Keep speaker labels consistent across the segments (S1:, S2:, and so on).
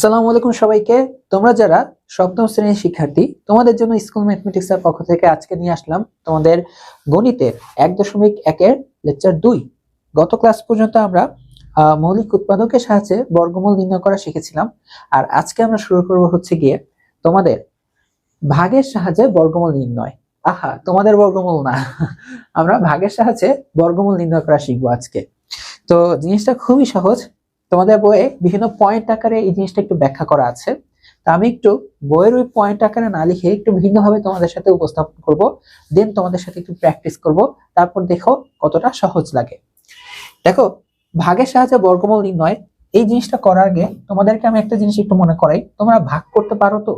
S1: আসসালামু আলাইকুম সবাইকে। তোমরা যারা সপ্তম শ্রেণীর শিক্ষার্থী, তোমাদের জন্য স্কুল ম্যাথমেটিক্স এর পক্ষ থেকে আজকে নিয়ে আসলাম তোমাদের গণিতের 1.1 এর লেকচার 2। গত ক্লাস পর্যন্ত আমরা মৌলিক উৎপাদকের সাহায্যে বর্গমূল নির্ণয় করা শিখেছিলাম, আর আজকে আমরা শুরু করব হচ্ছে গিয়ে তোমাদের ভাগের সাহায্যে বর্গমূল নির্ণয়। তোমাদের বর্গমূল না, আমরা ভাগের সাহায্যে বর্গমূল নির্ণয় করা শিখবো আজকে। তো জিনিসটা খুবই সহজ। তোমাদের বইয়ে বিভিন্ন পয়েন্ট আকারে এই জিনিসটা একটু ব্যাখ্যা করা আছে, তা আমি একটু বইয়ের ওই পয়েন্ট আকারে না লিখে একটু ভিন্নভাবে তোমাদের সাথে উপস্থাপন করব, দেন তোমাদের সাথে একটু প্র্যাকটিস করব, তারপর দেখো কতটা সহজ লাগে। দেখো, ভাগের সাহায্যে বর্গমূল নির্ণয় এই জিনিসটা করার আগে তোমাদেরকে আমি একটা জিনিস একটু মনে করাই। তোমরা ভাগ করতে পারো তো?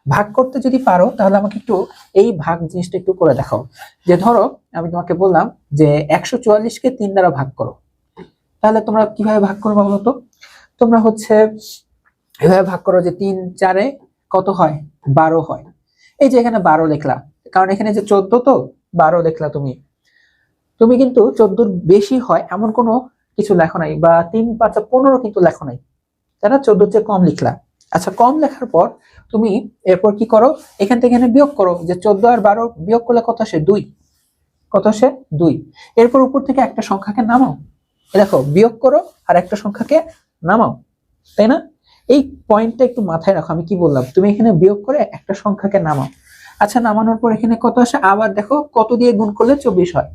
S1: ভাগ করতে যদি পারো তাহলে আমাকে একটু এই ভাগ জিনিসটা একটু করে দেখাও। যে ধরো আমি তোমাকে বললাম যে 144কে 3 দ্বারা ভাগ করো, তাহলে তোমরা কিভাবে ভাগ করবে বলো তো? তোমরা হচ্ছে এভাবে ভাগ করো যে 3 4 কত হয়? 12 হয়। এই যে এখানে 12 লিখলা, কারণ এখানে যে 14 তো 12 লিখলা। তুমি কিন্তু 14 বেশি হয় এমন কোনো কিছু লেখো নাই, বা 3 5 15 কিন্তু লেখো নাই, তাই না? 14 চেয়ে কম লিখলা। আচ্ছা, কম লেখার পর তুমি এরপর কি করো? এখান থেকে এখানে বিয়োগ করো, যে 14 আর 12 বিয়োগ করলে কত আসে? 2। কত আসে? 2। এরপর উপর থেকে একটা সংখ্যাকে নামাও, দেখো বিয়োগ করো আর একটা সংখ্যাকে নামাও, তাই না? এই পয়েন্টটা একটু মাথায় রাখো। আমি কি বললাম? তুমি এখানে বিয়োগ করে একটা সংখ্যাকে নামাও। আচ্ছা, নামানোর পর এখানে কত আসে? আবার দেখো কত দিয়ে গুণ করলে 24 হয়।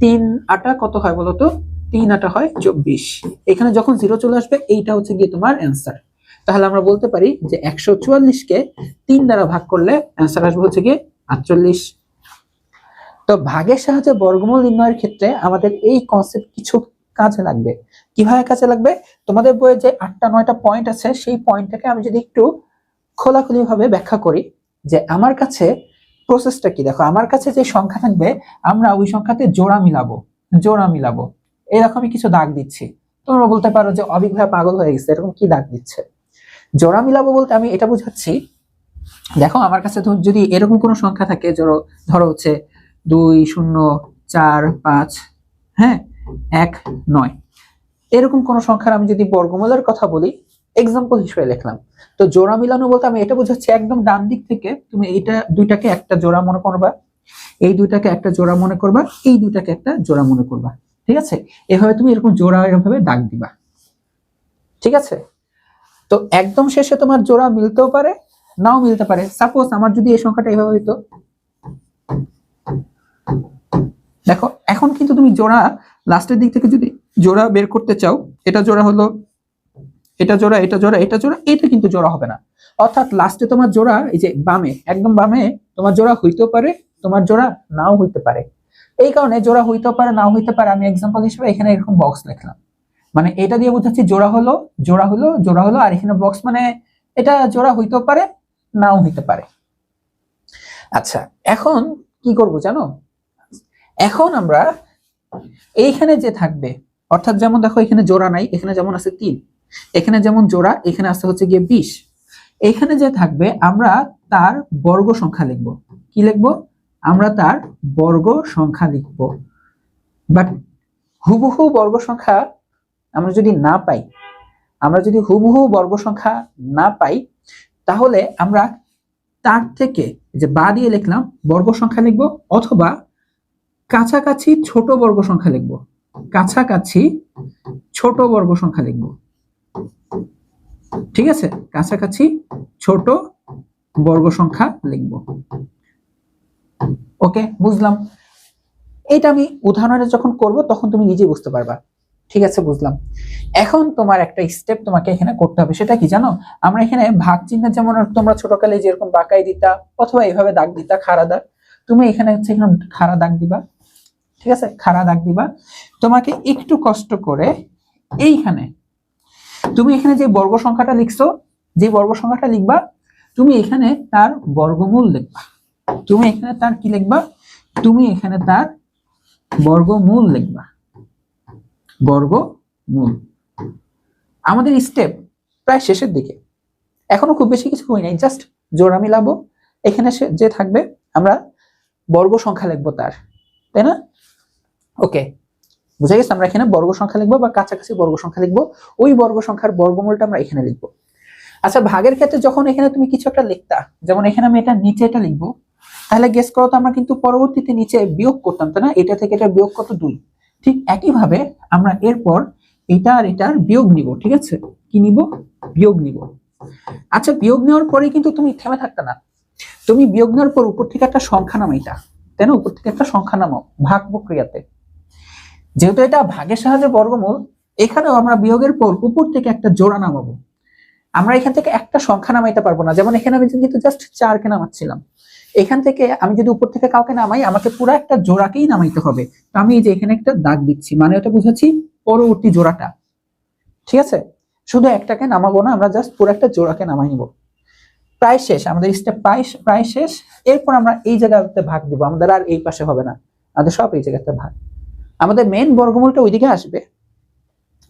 S1: 3 8 কত হয় বলো তো? 3 8 হয় 24। এখানে যখন 0 চলে আসবে এইটা হচ্ছে গিয়ে তোমার অ্যান্সার। তাহলে আমরা বলতে পারি যে 144কে 3 দ্বারা ভাগ করলে অ্যান্সার আসবে হচ্ছে গিয়ে 48। তো ভাগের সাহায্যে বর্গমূল নির্ণয়ের ক্ষেত্রে আমাদের এই কনসেপ্ট কিছু কাজে লাগবে। কিভাবে কাজে লাগবে? তোমাদের বইয়ে যে 8টা 9টা পয়েন্ট আছে, সেই পয়েন্টটাকে আমি যদি একটু খোলাখুলি ভাবে ব্যাখ্যা করি, যে আমার কাছে প্রসেসটা কি। দেখো, আমার কাছে যে সংখ্যা থাকবে আমরা ওই সংখ্যাতে জোড়া মিলাবো। এরকম আমি কিছু দাগ দিচ্ছি। তোমরা বলতে পারো যে অবিক ভাই পাগল হয়ে গেছে, এরকম কি দাগ দিচ্ছে? জোড়া মিলাবো বলতে আমি এটা বুঝাচ্ছি, দেখো আমার কাছে যদি এরকম কোনো সংখ্যা থাকে, ধরো হচ্ছে 2 0 4 5, হ্যাঁ, 1 9, এরকম কোন সংখ্যার আমি যদি বর্গমূলের কথা বলি, এক্সাম্পল হিসেবে লিখলাম। তো জোড়া মিলানো বলতে আমি এটা বুঝাচ্ছি, একদম ডান দিক থেকে তুমি এইটা দুইটাকে একটা জোড়া মনে করবা, এই দুইটাকে একটা জোড়া মনে করবা, এই দুইটাকে একটা জোড়া মনে করবা। ঠিক আছে? এভাবে তুমি এরকম জোড়া এভাবে দাগ দিবা। ঠিক আছে? তো একদম শেষে তোমার জোড়া মিলতেও পারে, নাও মিলতে পারে। সাপোজ আমার যদি এই সংখ্যাটা এভাবে হইতো, দেখো এখন কিন্তু তুমি জোড়া লাস্টের দিক থেকে যদি জোড়া বের করতে চাও, এটা জোড়া হলো, এটা জোড়া, এটা জোড়া, এটা জোড়া, এটা কিন্তু জোড়া হবে না। অর্থাৎ লাস্টে তোমার জোড়া এই যে বামে, একদম বামে তোমার জোড়া হইতেও পারে, তোমার জোড়া নাও হইতে পারে। এই কারণে জোড়া হইতেও পারে, নাও হইতে পারে, আমি এক্সাম্পল হিসেবে এখানে এরকম বক্স লিখলাম। মানে এটা দিয়ে বোঝাচ্ছি জোড়া হলো, জোড়া হলো, জোড়া হলো, আর এখানে বক্স মানে এটা জোড়া হইতেও পারে, নাও হইতে পারে। আচ্ছা, এখন কি করব জানো? এখন আমরা এইখানে যে থাকবে, অর্থাৎ যেমন দেখো এখানে জোড়া নাই, এখানে যেমন আছে 3, এখানে যেমন জোড়া, এখানে আছে হচ্ছে গিয়ে 20। এখানে যে থাকবে আমরা তার বর্গ সংখ্যা লিখব। কি লিখব? আমরা তার বর্গ সংখ্যা লিখব। বাট হুবহু বর্গ সংখ্যা আমরা যদি না পাই, হুবহু বর্গ সংখ্যা না পাই, তাহলে আমরা তার থেকে যে বা দিয়ে লিখলাম বর্গ সংখ্যা লিখব, অথবা কাছাকাছি ছোট বর্গ সংখ্যা লিখব। কাছাকাছি ছোট বর্গ সংখ্যা লিখব। ঠিক আছে? কাছাকাছি ছোট বর্গ সংখ্যা লিখব। ওকে, বুঝলাম। এটা আমি উদাহরণে যখন করব তখন তুমি নিজে বুঝতে পারবা। ঠিক আছে, বুঝলাম। এখন তোমার একটা স্টেপ তোমাকে এখানে করতে হবে, সেটা কি জানো? আমরা এখানে ভাগ চিহ্ন যেমন তোমরা ছোটকালে যেরকম বাঁকাই দিতা অথবা এইভাবে দাগ দিতা, খাড়া দাগ, তুমি এখানে হচ্ছে এখানে খাড়া দাগ দিবা। ঠিক আছে? খাড়া দাগ দিবা। তোমাকে একটু কষ্ট করে এইখানে তুমি এখানে যে বর্গ সংখ্যাটা লিখছো, যে বর্গ সংখ্যাটা লিখবা, তুমি এখানে তার বর্গমূল লিখবা। তুমি এখানে তার কি লিখবা? তুমি এখানে তার বর্গমূল লিখবা। বর্গমূল। আমাদের স্টেপ প্রায় শেষের দিকে, এখনো খুব বেশি কিছু হই নাই, জাস্ট জোড়া মিলাবো। এখানে যে থাকবে আমরা বর্গ সংখ্যা লিখবো তার, তাই না? ওকে, বুঝা গেছে? আমরা এখানে বর্গ সংখ্যা লিখবো বা কাছাকাছি বর্গ সংখ্যা লিখবো, ওই বর্গ সংখ্যার বর্গমূলটা আমরা এখানে লিখবো। আচ্ছা, ভাগের ক্ষেত্রে যখন এখানে তুমি কিছু একটা লিখতা, যেমন এখানে আমি এটা নিচে এটা লিখবো, তাহলে গেস করো তো আমরা কিন্তু পরবর্তীতে নিচে বিয়োগ করতাম, তাই না? এটা থেকে এটা বিয়োগ কত, 2। ঠিক একইভাবে আমরা এরপর এটা আর এটার বিয়োগ নিব, ঠিক আছে? কি নিব? বিয়োগ নিব। আচ্ছা, বিয়োগ নেওয়ার পরে কিন্তু তুমি থেমে থাকতে না, তুমি বিয়োগ নেওয়ার পর উপর থেকে একটা সংখ্যা নামাইতা, তাই না? উপর থেকে একটা সংখ্যা নামাও ভাগ প্রক্রিয়াতে। যেহেতু এটা ভাগের সাহায্যে বর্গমূল, এখানেও আমরা বিয়োগের পর উপর থেকে একটা জোড়া নামাবো। আমরা এখান থেকে একটা সংখ্যা নামাইতে পারবো না, যেমন এখানে আমি কিন্তু জাস্ট 4 কে নামাচ্ছিলাম। এখান থেকে আমি যদি উপর থেকে কাউকে নামাই, আমাকে পুরো একটা জোড়াকেই নামাইতে হবে। তো আমি এই যে এখানে একটা দাগ দিচ্ছি, মানে ওটা বুঝাচ্ছি পরবর্তী জোড়াটা, ঠিক আছে? শুধু একটাকে নামাবো না, আমরা জাস্ট পুরো একটা জোড়াকে নামাই নিব। প্রায় শেষ আমাদের স্টেপ, প্রায় শেষ। এরপর আমরা এই জায়গাতে ভাগ দিব, আমাদের আর এই পাশে হবে না, আমাদের সব এই জায়গাতে ভাগ। আমাদের মেন বর্গমূলটা ওইদিকে আসবে,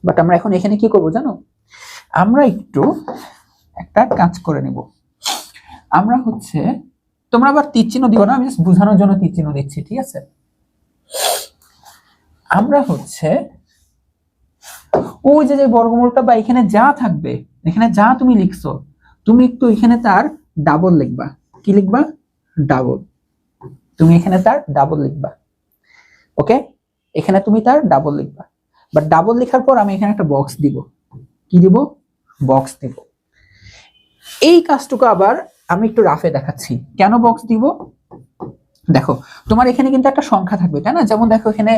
S1: বাট আমরা এখন এখানে কি করব জানো? আমরা একটু একটা কাজ করে নিব। আমরা হচ্ছে, তোমরা আবার তীর চিহ্ন দিও না, আমি জাস্ট বোঝানোর জন্য তীর চিহ্ন দিচ্ছি, ঠিক আছে? আমরা হচ্ছে ওই যে বর্গমূলটা বা এখানে যা থাকবে, এখানে যা তুমি লিখছো, তুমি একটু এখানে তার ডাবল লিখবা। কি লিখবা? ডাবল। তুমি এখানে তার ডাবল লিখবা, ওকে? এখানে তুমি তার ডাবল লিখবা, বাট ডাবল লেখার পর আমি এখানে একটা বক্স দিব। কি দিব? বক্স দিব। এই কাজটুকু আবার আমি একটু রাফে দেখাচ্ছি। কেন বক্স দিব? দেখো, তোমার এখানে কিন্তু একটা সংখ্যা থাকবে, তাই না? যেমন দেখো, এখানে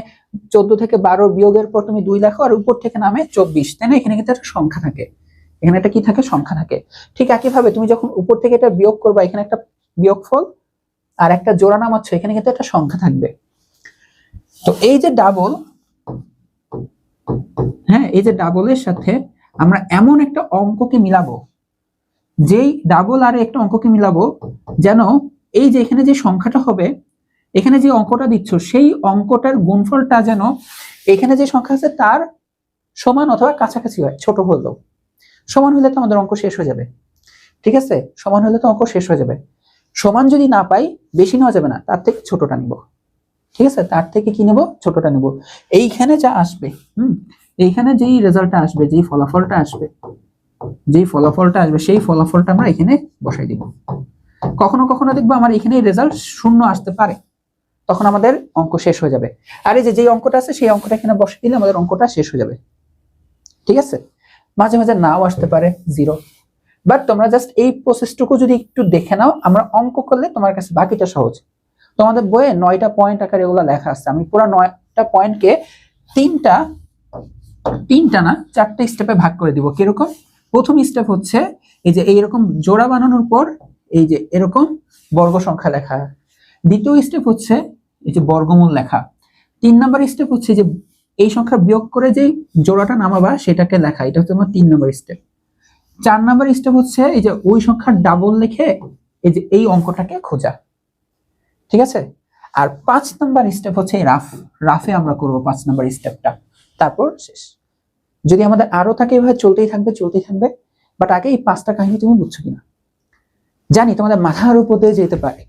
S1: 14 থেকে 12 বিয়োগের পর তুমি 2 লেখো, আর উপর থেকে নামে 24, তাই না? এখানে কিন্তু একটা সংখ্যা থাকে, এখানে একটা কি থাকে? সংখ্যা থাকে। ঠিক একইভাবে তুমি যখন উপর থেকে এটা বিয়োগ করবা, এখানে একটা বিয়োগফল আর একটা জোড়া নামাচ্ছ, এখানে কিন্তু একটা সংখ্যা থাকবে। তো এই যে ডাবল, হ্যাঁ, এই যে ডাবলের সাথে আমরা এমন একটা অঙ্ককে মিলাবো, যেই ডাবল আর একটা অঙ্ককে মিলাবো, যেন এই যে এখানে যে সংখ্যাটা হবে, এখানে যে অঙ্কটা দিচ্ছ, সেই অঙ্কটার গুণফলটা যেন এখানে যে সংখ্যা আছে তার সমান অথবা কাছাকাছি হয়। ছোট হলেও, সমান হলে তো আমাদের অঙ্ক শেষ হয়ে যাবে, ঠিক আছে? সমান হলে তো অঙ্ক শেষ হয়ে যাবে। সমান যদি না পাই, বেশি নেওয়া যাবে না, তার থেকে ছোটটা নিব, ঠিক আছে? তার থেকে কি নেব? ছোটটা নেব। এইখানে যা আসবে, এইখানে যেই রেজাল্টটা আসবে, যেই ফলাফলটা আসবে, সেই ফলাফলটা আমরা এখানে বসাই দিব। কখনো কখনো দেখবো আমার এখানে রেজাল্ট 0 আসতে পারে, তখন আমাদের অঙ্ক শেষ হয়ে যাবে। আর এই যে যেই অঙ্কটা আছে, সেই অঙ্কটা এখানে বসে দিলে আমাদের অঙ্কটা শেষ হয়ে যাবে, ঠিক আছে? মাঝে মাঝে নাও আসতে পারে 0, বাট তোমরা জাস্ট এই প্রসেসটুকু যদি একটু দেখে নাও, আমরা অঙ্ক করলে তোমার কাছে বাকিটা সহজ। তোমাদের বইয়ে 9টা পয়েন্ট আকারে এগুলো লেখা আছে। আমি পুরো 9টা পয়েন্টকে তিনটা না 4টে স্টেপে ভাগ করে দিব। কিরকম? প্রথম স্টেপ হচ্ছে এই যে এইরকম জোড়া বানানোর পর এই যে এরকম বর্গ সংখ্যা লেখা। দ্বিতীয় স্টেপ হচ্ছে এই যে বর্গমূল লেখা। 3 নাম্বার স্টেপ হচ্ছে যে এই সংখ্যা বিয়োগ করে যে জোড়াটা নামাবা সেটাকে লেখা, এটা হচ্ছে আমার 3 নাম্বার স্টেপ। 4 নাম্বার স্টেপ হচ্ছে এই যে ওই সংখ্যার ডাবল লিখে এই যে এই অঙ্কটাকে খোঁজা, ঠিক আছে? আর 5 নাম্বার স্টেপ হচ্ছে রাফে আমরা করব 5 নাম্বার স্টেপটা, তারপর শেষ। যদি আমাদের আরো থাকে, এভাবে চলতেই থাকবে। বাট আগে এই 5টা কাহিনী তুমি বুঝছো কিনা জানি, তোমাদের মাথার উপর দিয়ে যেতে পারে,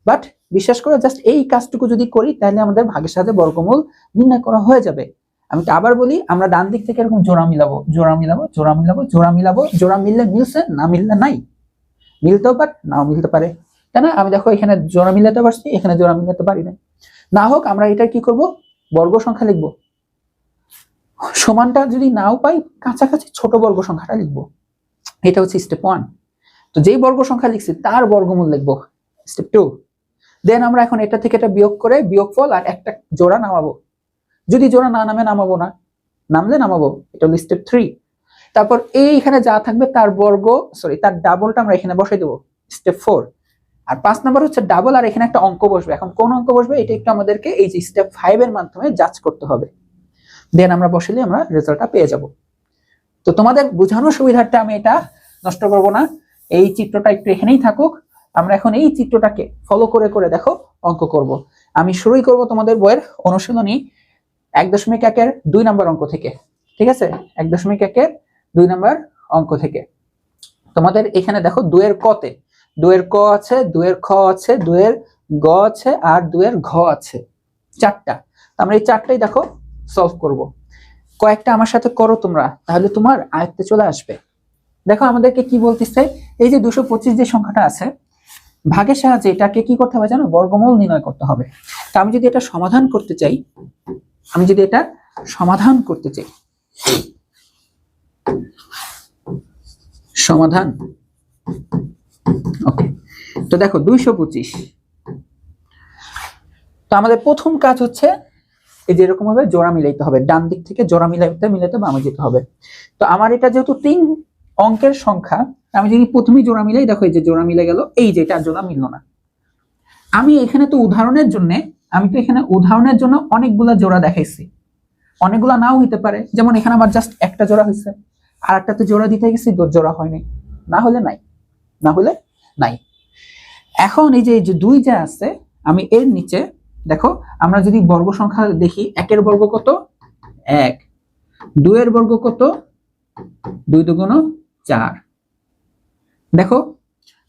S1: বাট বিশ্বাস করো, জাস্ট এই কাজটুকু যদি করি, তাহলে আমাদের ভাগের সাথে বর্গমূল নির্ণয় করা হয়ে যাবে। আমি তো আবার বলি, আমরা ডান দিক থেকে এরকম জোড়া মিলাবো, জোড়া মিললে মিলছে, না মিললে নাই। মিলতেও পারে, নাও মিলতে পারে, তাই না? আমি দেখো এখানে জোড়া মিলাতে পারছি, এখানে জোড়া মিলাতে পারি না। না হোক, আমরা এটা কি করব? বর্গ সংখ্যা লিখবো। সমানটা যদি নাও পাই, কাছাকাছি ছোট বর্গ সংখ্যাটা লিখবো। এটা হচ্ছে স্টেপ 1। তো যেই বর্গ সংখ্যা লিখছি তার বর্গমূল লিখবো, স্টেপ 2। দেন আমরা এখন এটা থেকে এটা বিয়োগ করে বিয়োগফল আর একটা জোড়া নামাবো। যদি জোড়া না নামে নামলে নামাবো, এটা হলো স্টেপ 3। তারপর এইখানে যা থাকবে তার তার ডাবলটা আমরা এখানে বসাই দেবো, স্টেপ 4। আর 5 নাম্বার হচ্ছে ডাবল, আর এখানে একটা অঙ্ক বসবে। এখন কোন অঙ্ক বসবে এটা একটু আমাদেরকে এই যে স্টেপ 5 এর মাধ্যমে জাজ করতে হবে। দেন আমরা বসালে আমরা রেজাল্টটা পেয়ে যাব। তো তোমাদের বোঝানোর সুবিধার্থে আমি এটা নষ্ট করব না, এই চিত্রটা একটু এখানেই থাকুক। আমরা এখন এই চিত্রটাকে ফলো করে দেখো অঙ্ক করব। আমি শুরুই করব তোমাদের বইয়ের অনুশীলনী 1.1 এর 2 নাম্বার অঙ্ক থেকে, ঠিক আছে? 1.1 এর 2 নাম্বার অঙ্ক থেকে। তোমাদের এখানে দেখো 2 এর কতে 2 এর ক আছে, 2 এর খ আছে, 2 এর গ আছে, আর 2 এর ঘ আছে, 4টা। আমরা এই 4টাই দেখো সলভ করব। কয়েকটা আমার সাথে করো তোমরা, তাহলে তোমার আয়ত্তে চলে আসবে। দেখো আমাদেরকে কি বলতেছে, এই যে 225 যে সংখ্যাটা আছে ভাগের সাহায্যে এটাকে কি করতে হবে জানো, বর্গমূল নির্ণয় করতে হবে। তা আমি যদি এটা সমাধান করতে চাই, সমাধান, ওকে, তো দেখো 225। তো আমাদের প্রথম কাজ হচ্ছে এই যে এরকম ভাবে জোড়া মিলাইতে হবে, ডান দিক থেকে জোড়া মিলাইতে বামে যেতে হবে। তো আমার এটা যেহেতু 3 অঙ্কের সংখ্যা, আমি যদি প্রথমেই জোড়া মিলাই, দেখো এই যে জোড়া মিলে গেল, এই যে এটা জোড়া মিললো না। আমি এখানে তো উদাহরণের জন্য অনেকগুলা জোড়া দেখাইছি, অনেকগুলা নাও হইতে পারে, যেমন এখানে আমার জাস্ট একটা জোড়া হয়েছে, আর একটাতে জোড়া দিতে গেছি, জোড়া হয়নি, না হলে নাই। এখন এই যে 2 যা আছে, আমি এর নিচে দেখো, আমরা যদি বর্গ সংখ্যা দেখি, 1 এর বর্গ কত 1, 2 এর বর্গ কত 2 দুগুণ 4। দেখো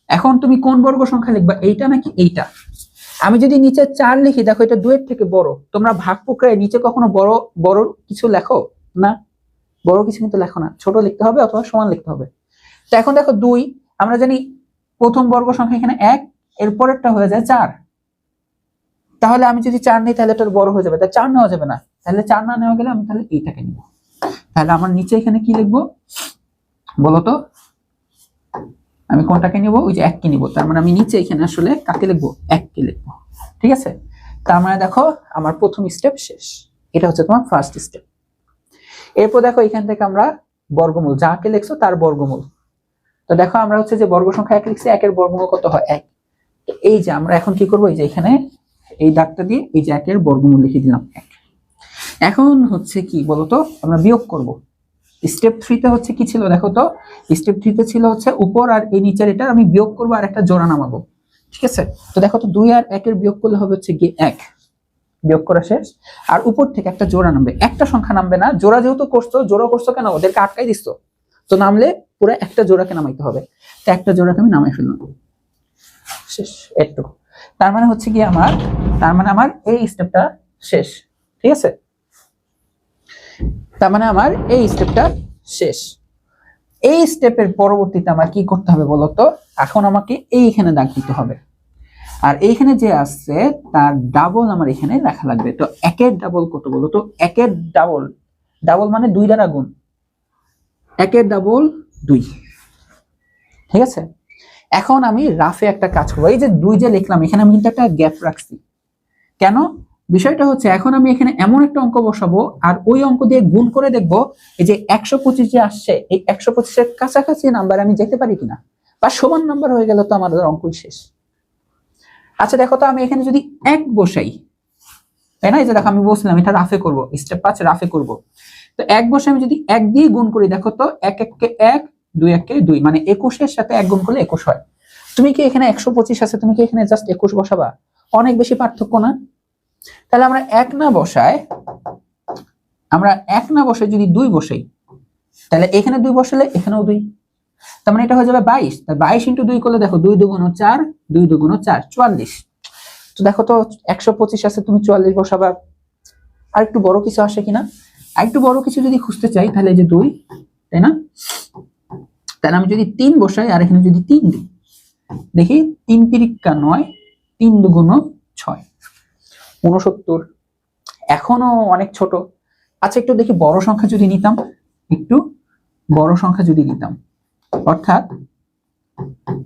S1: এখন তুমি কোন বর্গ সংখ্যা লিখবা, এইটা নাকি এইটা? আমি যদি নিচে 4 লিখি, দেখো এটা 2 এর থেকে বড়। তোমরা ভাগ প্রক্রিয়ায় নিচে কখনো বড় কিছু লেখো না? বড় কিছু কিন্তু লেখো না, ছোট লিখতে হবে অথবা সমান লিখতে হবে। তো এখন দেখো 2, আমরা জানি প্রথম বর্গ সংখ্যা এখানে 1, এর পরেরটা হয়ে যায় 4। তাহলে আমি যদি 4 নিই তাহলে এটা বড় হয়ে যাবে, তাই 4 নেওয়া যাবে না। তাহলে 4 না নেওয়া গেলে আমি তাহলে এইটাকে নিব। তাহলে আমার নিচে এখানে কি লিখবো বলতো, আমি কোনটাকে নিব? ওই যে 1 কে নিব। তার মানে আমি নিচে এখানে আসলে কাকে লিখবো? 1 কে লিখবো, ঠিক আছে? তার মানে দেখো আমার প্রথম স্টেপ শেষ। এটা হচ্ছে তোমার ফার্স্ট স্টেপ। এরপর দেখো এখান থেকে আমরা বর্গমূল, যাকে লিখছো তার বর্গমূল। তো দেখো আমরা হচ্ছে যে বর্গ সংখ্যা 1 লিখছি, 1 এর বর্গমূল কত হয় 1। তো এই যে আমরা এখন কি করব, এই যে এখানে এই দাগটা দিয়ে এই যে 1 এর বর্গমূল লিখে দিলাম 1। এখন হচ্ছে কি বলতো, আমরা বিয়োগ করব। স্টেপ 3 তে হচ্ছে কি ছিল দেখো তো, স্টেপ 3 তে ছিল হচ্ছে উপর আর এই নিচের এটা আমি বিয়োগ করব আর একটা জোড়া নামাবো, ঠিক আছে? তো দেখো তো 2 আর 1 এর বিয়োগ করলে হবে হচ্ছে কি 1, বিয়োগ করা শেষ। আর উপর থেকে একটা জোড়া নামবে, একটা সংখ্যা নামবে না। জোড়া যেহেতু জোড়া করছো কেন, ওদেরকে আটকাই দিছো, তো নামলে পুরো একটা জোড়াকে নামাইতে হবে। তো একটা জোড়াকে আমি নামাই ফেললাম, শেষ এটুকু। তার মানে হচ্ছে কি আমার এই স্টেপটা শেষ, ঠিক আছে? তার মানে আমার এই স্টেপটা শেষ। এই স্টেপের পরবর্তীতে আমার কি করতে হবে বলতো, এখন আমাকে এইখানে দাগ দিতে হবে। আর এইখানে যে আছে তার ডাবল আমার এখানে লেখা লাগবে। তো 1 এর ডাবল কত বলতো? 1 এর ডাবল মানে 2 দ্বারা গুণ, 1 এর ডাবল 2, ঠিক আছে? এখন আমি রাফে একটা কাজ করবো। এই যে 2 যে লিখলাম, এখানে আমি কিন্তু একটা গ্যাপ রাখছি। কেন? বিষয়টা হচ্ছে এখন আমি এখানে এমন একটা অঙ্ক বসাবো আর ওই অঙ্ক দিয়ে গুণ করে দেখবো এই যে 125 যে আসছে, এই 125 এর কাছাকাছি নাম্বার আমি যেতে পারি কিনা, বা সমান নাম্বার হয়ে গেল তো আমাদের অঙ্কই শেষ। আচ্ছা দেখো তো, আমি এখানে যদি 1 বসাই, তাই না? এই যে দেখো আমি বলছিলাম এটা রাফে করবো, স্টেপ 5 রাফে করবো। তো 1 বসে আমি যদি 1 দিয়ে গুণ করি, দেখো তো 1 1 কে 1, 2 1 কে 2, মানে 21 এর সাথে 1 গুণ করলে 21 হয়। তুমি কি এখানে 125 আছে, তুমি কি এখানে জাস্ট 21 বসাবা? অনেক বেশি পার্থক্য না? তাহলে আমরা 1 না বসাই যদি 2 বসাই, তাহলে এখানে 2 বসালে এখানেও 2, তার মানে এটা হয়ে যাবে 22। তাই 22 × 2 করলে দেখো 2 দুগুণ 4, 2 দুগুণ 4, 44। তো দেখো তো 125 আছে, তুমি 44 বসাবা। আর একটু বড় কিছু আসে কিনা? আর একটু বড় কিছু যদি খুঁজতে চাই তাহলে এই যে 2, তাই না? তাহলে আমি যদি 3 বসাই আর এখানে যদি 3 দিই, দেখি 3 × 9, 3 দুগুণ 6, 69। এখনো অনেক ছোট। আচ্ছা একটু দেখি বড় সংখ্যা যদি নিতাম, অর্থাৎ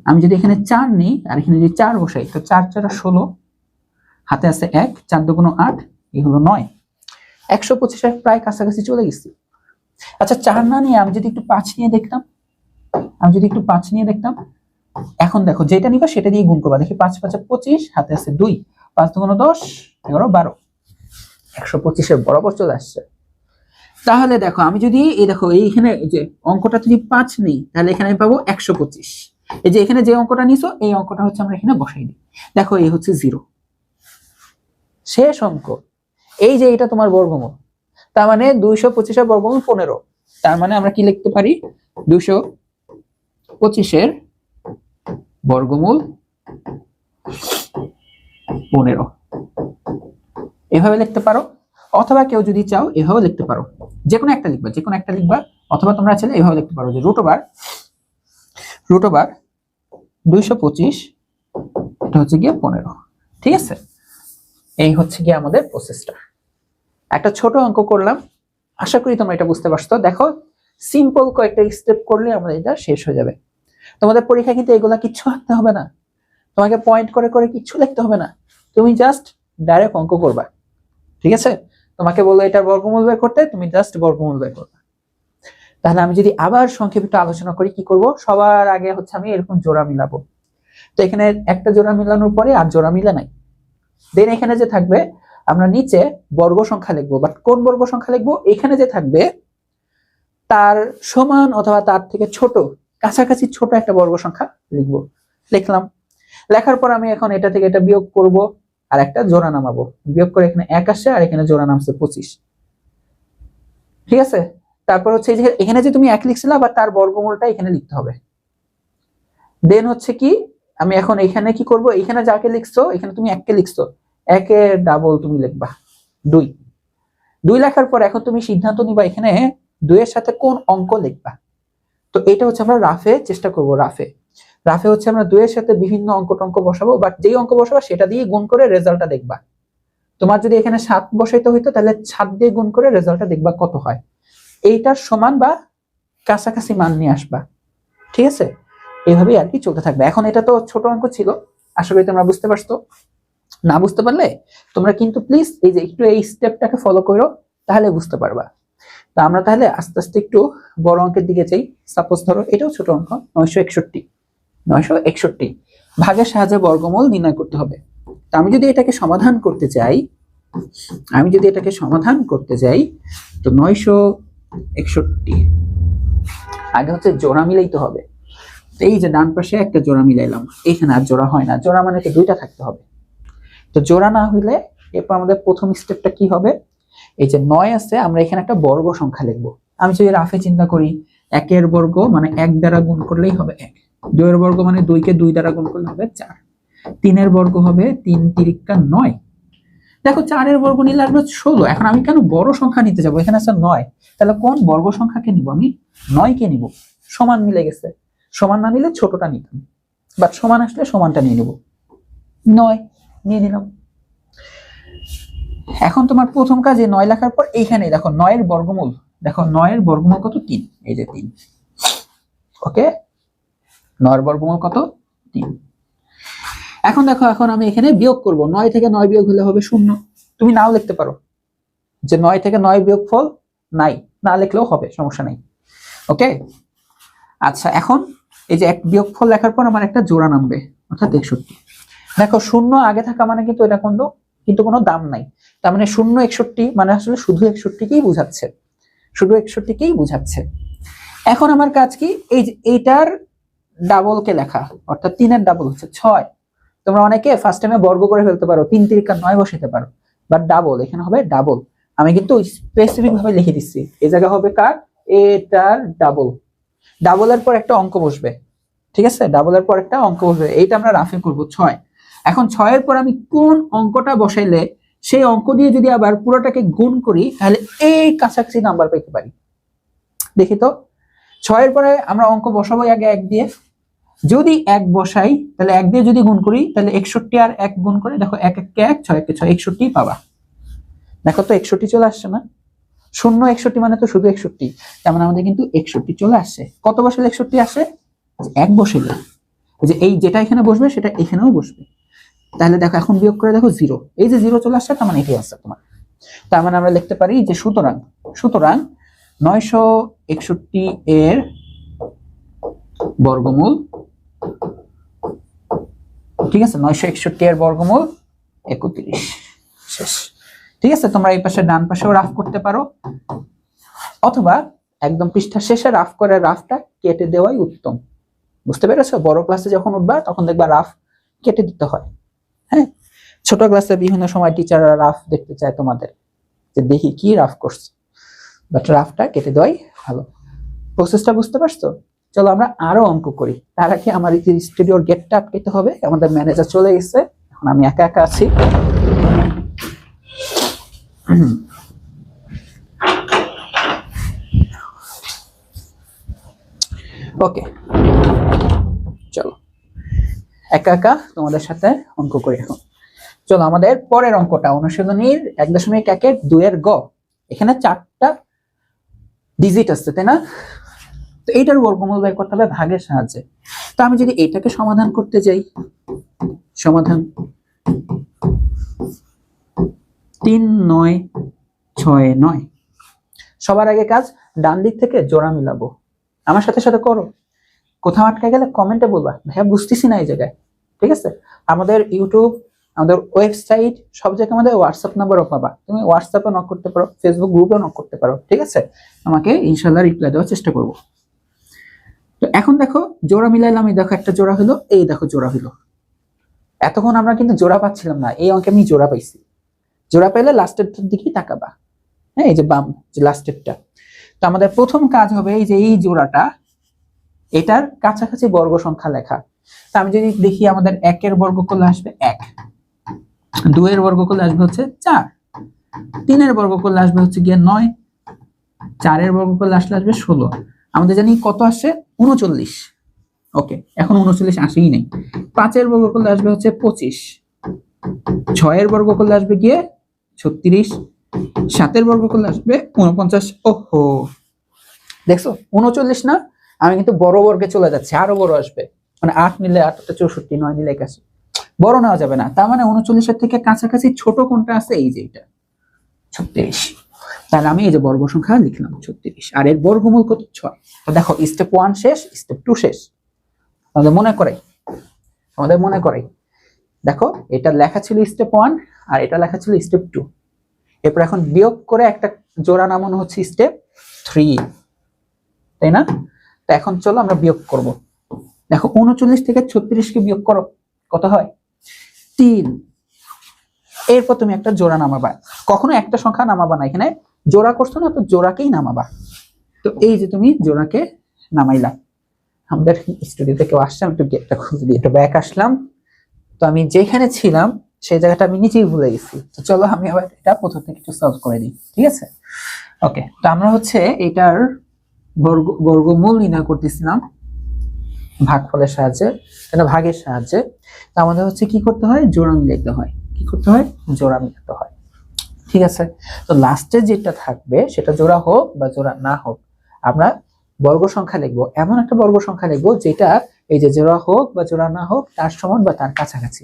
S1: আমি যদি এখানে 4 নিই আর এখানে যদি 4 বসাই, তো 4 4 16, হাতে আছে 1, 4 দুগুণ 8, এই হলো 9। 125 এর প্রায় কাছাকাছি চলে গেছি। আচ্ছা 4 না নিয়ে আমি যদি একটু 5 নিয়ে দেখতাম, এখন দেখো যেটা নিবা সেটা দিয়ে গুণ করবা। দেখি 5 5 25, হাতে আছে 2, 5 দুগুণ 10, 11 12, 125 এর বরাবর চলে আসছে। তাহলে দেখো আমি যদি দেখো এইখানে যে অঙ্কটা যদি 5 নেই, তাহলে এখানে আমি পাবো 125। এই যে এখানে যে অঙ্কটা নিছো, এই অঙ্কটা হচ্ছে আমরা এখানে বসাই দিই। দেখো এই হচ্ছে 0, শেষ অঙ্ক। এই যে এটা তোমার বর্গমূল, তার মানে 225 এর বর্গমূল 15। তার মানে আমরা কি লিখতে পারি? 225 এর বর্গমূল 15, এভাবে লিখতে পারো। অথবা কেউ যদি চাও এভাবে লিখতে পারো, যে কোনো একটা লিখবা, অথবা তোমরা চাইলে এভাবে লিখতে পারো যে √, √225, এটা হচ্ছে গিয়ে 15। ঠিক আছে, এই হচ্ছে গিয়ে আমাদের প্রসেসটা। একটা ছোট অঙ্ক করলাম, আশা করি তোমরা এটা বুঝতে পারছো। দেখো, সিম্পল কয়েকটা স্টেপ করলে আমাদের এটা শেষ হয়ে যাবে। তোমাদের পরীক্ষা কিন্তু এগুলা কিচ্ছু আঁকতে হবে না, তোমাকে পয়েন্ট করে করে কিচ্ছু লিখতে হবে না, তুমি জাস্ট ডাইরেক্ট অঙ্ক করবা। ঠিক আছে, তোমাকে বললো এটার বর্গমূল বের করতে, তুমি জাস্ট বর্গমূল বের করবা। তাহলে আমি যদি আবার সংক্ষেপিত আলোচনা করি, কি করব, সবার আগে হচ্ছে আমি এরকম জোড়া মিলাবো। তো এখানে একটা জোড়া মিলানোর পরে আর জোড়া মিলে নাই, দেন এখানে যে থাকবে আমরা নিচে বর্গ সংখ্যা লিখবো। বাট কোন বর্গ সংখ্যা লিখবো, এখানে যে থাকবে তার সমান অথবা তার থেকে ছোট, কাছাকাছি ছোট একটা বর্গ সংখ্যা লিখবো। লিখলাম, লেখার পর আমি এখন এটা থেকে এটা বিয়োগ করব আর একটা জোড়া নামাবো। বিয়োগ করে এখানে 1 আসছে আর এখানে জোড়া নামছে 25। ঠিক আছে, তারপর হচ্ছে যে এখানে যে তুমি 1 লিখছিলা, আবার তার বর্গমূলটা এখানে লিখতে হবে। দেন হচ্ছে কি, আমি এখন এখানে কি করব, এখানে যাকে লিখছো এখানে তুমি 1 কে লিখছো, 1 এর ডাবল তুমি লিখবা 2। 2 লেখার পর এখন তুমি সিদ্ধান্ত নিবা এখানে 2 এর সাথে কোন অঙ্ক লিখবা। তো এটা হচ্ছে আমরা রাফে চেষ্টা করব। রাফে হচ্ছে আমরা 2 এর সাথে বিভিন্ন অঙ্ক টঙ্ক বসাবো, বাট যেই অঙ্ক বসাবো সেটা দিয়ে গুণ করে রেজাল্টটা দেখবা। তোমার যদি এখানে 7 বসাইতে হইতো, তাহলে 7 দিয়ে গুণ করে রেজাল্টটা দেখবা কত হয়, এইটার সমান বা কাছাকাছি মান নিয়ে আসবা। ঠিক আছে, এইভাবেই আর কি চলতে থাকবে। এখন এটা তো ছোট অঙ্ক ছিল, আশা করি তোমরা বুঝতে পারছো। না বুঝতে পারলে তোমরা কিন্তু প্লিজ এই যে একটু এই স্টেপটাকে ফলো করো, তাহলে বুঝতে পারবা। তা আমরা তাহলে আস্তে আস্তে একটু বড় অঙ্কের দিকে যাই। সাপোজ ধরো এটাও ছোট অঙ্ক, 961 ভাগের সাহায্যে বর্গমূল নির্ণয় করতে হবে। তা আমি যদি এটাকে সমাধান করতে চাই, তো 961 আগে হচ্ছে জোড়া মিলাইতে হবে। এই যে ডান পাশে একটা জোড়া মিলাইলাম, এখানে আর জোড়া হয় না, জোড়া মানে দুইটা থাকতে হবে। তো জোড়া না হইলে এরপর আমাদের প্রথম স্টেপটা কি হবে, এই যে 9 আছে, আমরা এখানে একটা বর্গ সংখ্যা লিখবো। আমি যদি রাফে চিন্তা করি, 1 এর বর্গ মানে 1 দ্বারা গুণ করলেই হবে 1, 2 এর বর্গ মানে 2 কে 2 দ্বারা গুণ করলে হবে 4, 3 এর বর্গ হবে 3 তিরিকা 9। দেখো 4 এর বর্গ নিলে আসবে 16। এখন আমি কেন বড় সংখ্যা নিতে যাবো, এখানে আছে 9, তাহলে কোন বর্গ সংখ্যাকে নিব, আমি 9 কে নিব। সমান মিলে গেছে, সমান না নিলে ছোটটা নিতাম, বাট সমান আসলে সমানটা নিয়ে নেব, 9 নিয়ে নিলাম। এখন তোমার প্রথম কাজে 9 লেখার পর এইখানে দেখো 9 এর বর্গমূল, দেখো 9 এর বর্গমূল কত, 3, এই যে 3। ওকে, 9 এর বর্গমূল কত, 3। এখন দেখো, এখন আমি এখানে বিয়োগ করব, 9 থেকে 9 বিয়োগ হলে হবে 0। তুমি নাও লিখতে পারো যে 9 থেকে 9 বিয়োগফল নাই, না লিখলেও হবে, সমস্যা নাই। ওকে, আচ্ছা, এখন এই যে এক বিয়োগফল লেখার পর আমার একটা জোড়া নামবে, অর্থাৎ 61। দেখো 0 আগে থাকা মানে কিন্তু এটা কিন্তু কোনো দাম নাই, তার মানে 0 61 মানে আসলে শুধু 61 কেই বোঝাচ্ছে, শুধু 61 কেই বোঝাচ্ছে। এখন আমার কাজ কি, এই যে এইটার ডাবল কে লেখা, অর্থাৎ 3 এর ডাবল হচ্ছে 6। তোমরা অনেকে ফার্স্ট টাইমে বর্গ করে ফেলতে পারো, 3 তিরিকা 9 বসাতে পারো, বাট ডাবল এখানে হবে ডাবল। আমি কিন্তু স্পেসিফিক ভাবে লিখে দিচ্ছি, এই জায়গা হবে কার, এটার ডাবল। ডাবলের পর একটা অঙ্ক বসবে, ঠিক আছে, ডাবলের পর একটা অঙ্ক বসবে, এইটা আমরা রাফে করব 6। এখন 6 এর পর আমি কোন অঙ্কটা বসাইলে সেই অঙ্ক দিয়ে যদি আবার পুরোটাকে গুণ করি, তাহলে এই কাছাকাছি নাম্বার পেতে পারি। দেখি তো, 6 এর পরে আমরা অঙ্ক বসাবো আগে 1 দিয়ে, যদি 1 বসাই তাহলে 1 দিয়ে যদি গুণ করি, তাহলে 61 আর 1 গুণ করে দেখো 1 1 কে 1, 6 1 কে 6, 61 পাবা। দেখো তো 61 চলে আসছে না, 0 61 মানে তো শুধু 61, তার মানে আমাদের কিন্তু 61 চলে আসছে। কত বসালে 61 আসে, 1 বসাইলে, যে এই যেটা এখানে বসবে সেটা এখানেও বসবে। তাহলে দেখো এখন বিয়োগ করে দেখো 0, এই যে 0 চলে আসছে, তার মানে এটাই আছে তোমার। তার মানে আমরা লিখতে পারি যে সুতরাং 961 এর বর্গমূল, ঠিক আছে, 961 এর বর্গমূল 31, শেষ। ঠিক আছে, তোমরা এই পাশে ডান পাশেও রাফ করতে পারো, অথবা একদম পৃষ্ঠা শেষে রাফ করে রাফটা কেটে দেওয়াই উত্তম। বুঝতে পেরেছো, বড় ক্লাসে যখন উঠবা তখন দেখবা রাফ কেটে দিতে হয়। হ্যাঁ, ছোট ক্লাসে বিভিন্ন সময় টিচাররা রাফ দেখতে চায় তোমাদের, যে দেখি কি রাফ করছে, বাট রাফটা কেটে দেওয়াই ভালো। প্রসেসটা বুঝতে পারছো? চলো আমরা আরো অঙ্ক করি। তার আগে আমার এই স্টুডিওর গেটটা আটকাতে হবে, আমাদের ম্যানেজার চলে গেছে, এখন আমি একা একা আছি। ওকে, একা একা তোমাদের সাথে অঙ্ক করি এখন। চলো আমাদের পরের অঙ্কটা অনুশীলনীর 1.1 2 গ। এখানে 4টা ডিজিট আছে তাই না? তো এইটার বর্গমূল বের করতে হবে ভাগের সাহায্যে। তো আমি যদি এটাকে সমাধান করতে যাই, সমাধান 3 9 6 9। সবার আগে কাজ ডান দিক থেকে জোড়া মিলাবো। আমার সাথে সাথে করো, কোথাও আটকে গেলে কমেন্টে বলবা ভাইয়া বুঝতেছি না এই জায়গায়। ঠিক আছে, আমাদের ইউটিউব, আমাদের ওয়েবসাইট, সব জায়গায় আমাদের হোয়াটসঅ্যাপ নাম্বারও পাবা। তুমি হোয়াটসঅ্যাপে নক করতে পারো, ফেসবুক গ্রুপে নক করতে পারো। ঠিক আছে, আমাকে ইনশাআল্লাহ রিপ্লাই দেওয়ার চেষ্টা করব। তো এখন দেখো জোড়া মিলাইলাম, এই দেখো একটা জোড়া হলো, এই দেখো জোড়া হলো। এতক্ষণ আমরা কিন্তু জোড়া পাচ্ছিলাম না, এই অঙ্কে আমি জোড়া পাইছি। জোড়া পেলে লাস্টের দিকেই তাকাবা, হ্যাঁ এই যে বাম যে লাস্টেরটা। তো আমাদের প্রথম কাজ হবে এই যে এই জোড়াটা, এটার কাছাকাছি বর্গ সংখ্যা লেখা। তো আমি যদি দেখি আমাদের 1 এর বর্গ করলে আসবে 1, 2 এর বর্গ করলে আসবে হচ্ছে 4, 3 এর বর্গ করলে আসবে হচ্ছে গিয়ে 9, 4 এর বর্গ করলে আসলে আসবে 16। আমাদের জানি কত আসে 39। ওকে, এখন 39 আসেই নাই। 5 এর বর্গ করলে আসবে হচ্ছে 25, 6 এর বর্গ করলে আসবে গিয়ে 36, 7 এর বর্গ করলে আসবে 49। ওহো, দেখছো 39 না? আমি কিন্তু বড় বর্গে চলে যাচ্ছি, আরো বড় আসবে। মানে 8 নিলে 8 64, 9 নিলে 81, বড় নেওয়া যাবে না। তার মানে 39 এর থেকে কাছাকাছি ছোট কোনটা আছে, এই যে এটা 36। তাহলে আমি এই যে বর্গ সংখ্যা লিখলাম 36, আর এর বর্গমূল কত 6। তো দেখো স্টেপ 1 শেষ, স্টেপ 2 শেষ। আমাদের মনে করাই, দেখো এটা লেখা ছিল স্টেপ 1 আর এটা লেখা ছিল স্টেপ 2। এরপর এখন বিয়োগ করে একটা জোড়া নামানো হচ্ছে স্টেপ 3, তাই না? তো এখন চলো আমরা বিয়োগ করব। দেখো 39 থেকে 36 কে বিয়োগ করো, কত হয় 3। এরপর তুমি একটা জোড়া নামাবা, কখনো একটা সংখ্যা নামাবা না, এখানে জোড়া করছো না তো জোড়াকেই নামাবা। তো এই যে তুমি জোড়াকে নামাইলা। আমাদের স্টুডিওতে কেউ আসছে, আমি একটু গেটটা খুলে দিই, একটু ব্যাক আসলাম। তো আমি যেখানে ছিলাম সেই জায়গাটা আমি নিজেই ভুলে গেছি। তো চলো আমি আবার এটা প্রথম থেকে একটু সলভ করে দিই, ঠিক আছে? ওকে, তো আমরা হচ্ছে এটার বর্গমূল নির্ণয় করতেছিলাম ভাগফলের সাহায্যে, এটা ভাগের সাহায্যে। তো আমাদের হচ্ছে কি করতে হয়, জোড়া মিলাতে হয়। কি করতে হয়, জোড়া মিলাতে হয়। ঠিক আছে, তো লাস্টে যেটা থাকবে সেটা জোড়া হোক বা জোড়া না হোক, আমরা বর্গ সংখ্যা লিখবো, এমন একটা বর্গ সংখ্যা লিখবো যেটা এই যে জোড়া হোক বা জোড়া না হোক তার সমান বা তার কাছাকাছি।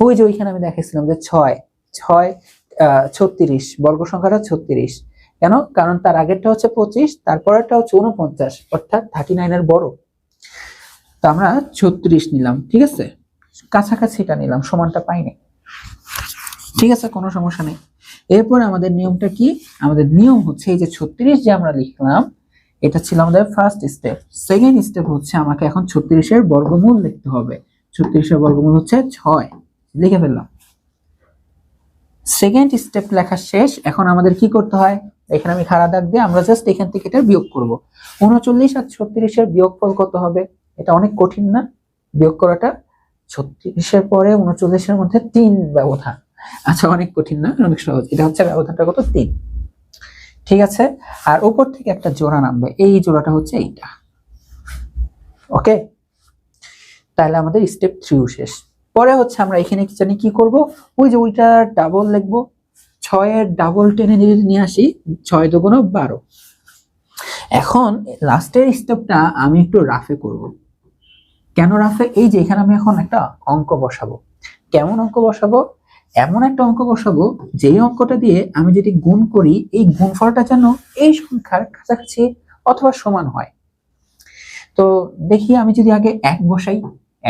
S1: ওই যে ওইখানে আমি দেখাইছিলাম যে 6 36, বর্গ সংখ্যাটা 36। কেন? কারণ তার আগেরটা হচ্ছে 25, তারপরেরটা হচ্ছে 49, অর্থাৎ 39 এর বড়। তো আমরা 36 নিলাম, ঠিক আছে, কাছাকাছিটা নিলাম, সমানটা পাইনি। ঠিক আছে, কোনো সমস্যা নেই। এরপর আমাদের নিয়মটা কি? আমাদের নিয়ম হচ্ছে এই যে 36 যে আমরা লিখলাম, এটা ছিল আমাদের ফার্স্ট স্টেপ। সেকেন্ড স্টেপ হচ্ছে আমাকে এখন 36 এর বর্গমূল লিখতে হবে। 36 এর বর্গমূল হচ্ছে 6, লিখে ফেললাম। সেকেন্ড স্টেপ লেখা শেষ। এখন আমাদের কি করতে হয়, এখানে আমি খাড়া দাগ দিয়ে আমরা জাস্ট এখান থেকে এটা বিয়োগ করব। 39 আর 36 এর বিয়োগফল কত হবে? এটা অনেক কঠিন না বিয়োগ করাটা? 36 এর পরে 39 এর মধ্যে 3 ব্যবধান। আচ্ছা, অনেক কঠিন না, অনেক সহজ। এটা হচ্ছে ব্যবধানটা কত, 3। ঠিক আছে, আর উপর থেকে একটা জোড়া নামবে, এই জোড়াটা হচ্ছে এইটা। ওকে, তাহলে আমাদের স্টেপ 3 শেষ। পরে হচ্ছে আমরা এখানে কি জানি কি করব, ওই যে ওইটা ডাবল লিখবো, 6 এর ডাবল টেনে নিয়ে আসি, 6 দুগুণ 12। এখন লাস্টের স্টেপটা আমি একটু রাফে করব। কেন রাফে? এই যে এখানে আমি এখন একটা অঙ্ক বসাবো। কেমন অঙ্ক বসাবো? এমন একটা অঙ্ক বসাবো যেই অঙ্কটা দিয়ে আমি যদি গুণ করি, এই গুণফলটা যেন এই সংখ্যার কাছাকাছি অথবা সমান হয়। তো দেখি আমি যদি আগে 1 বসাই,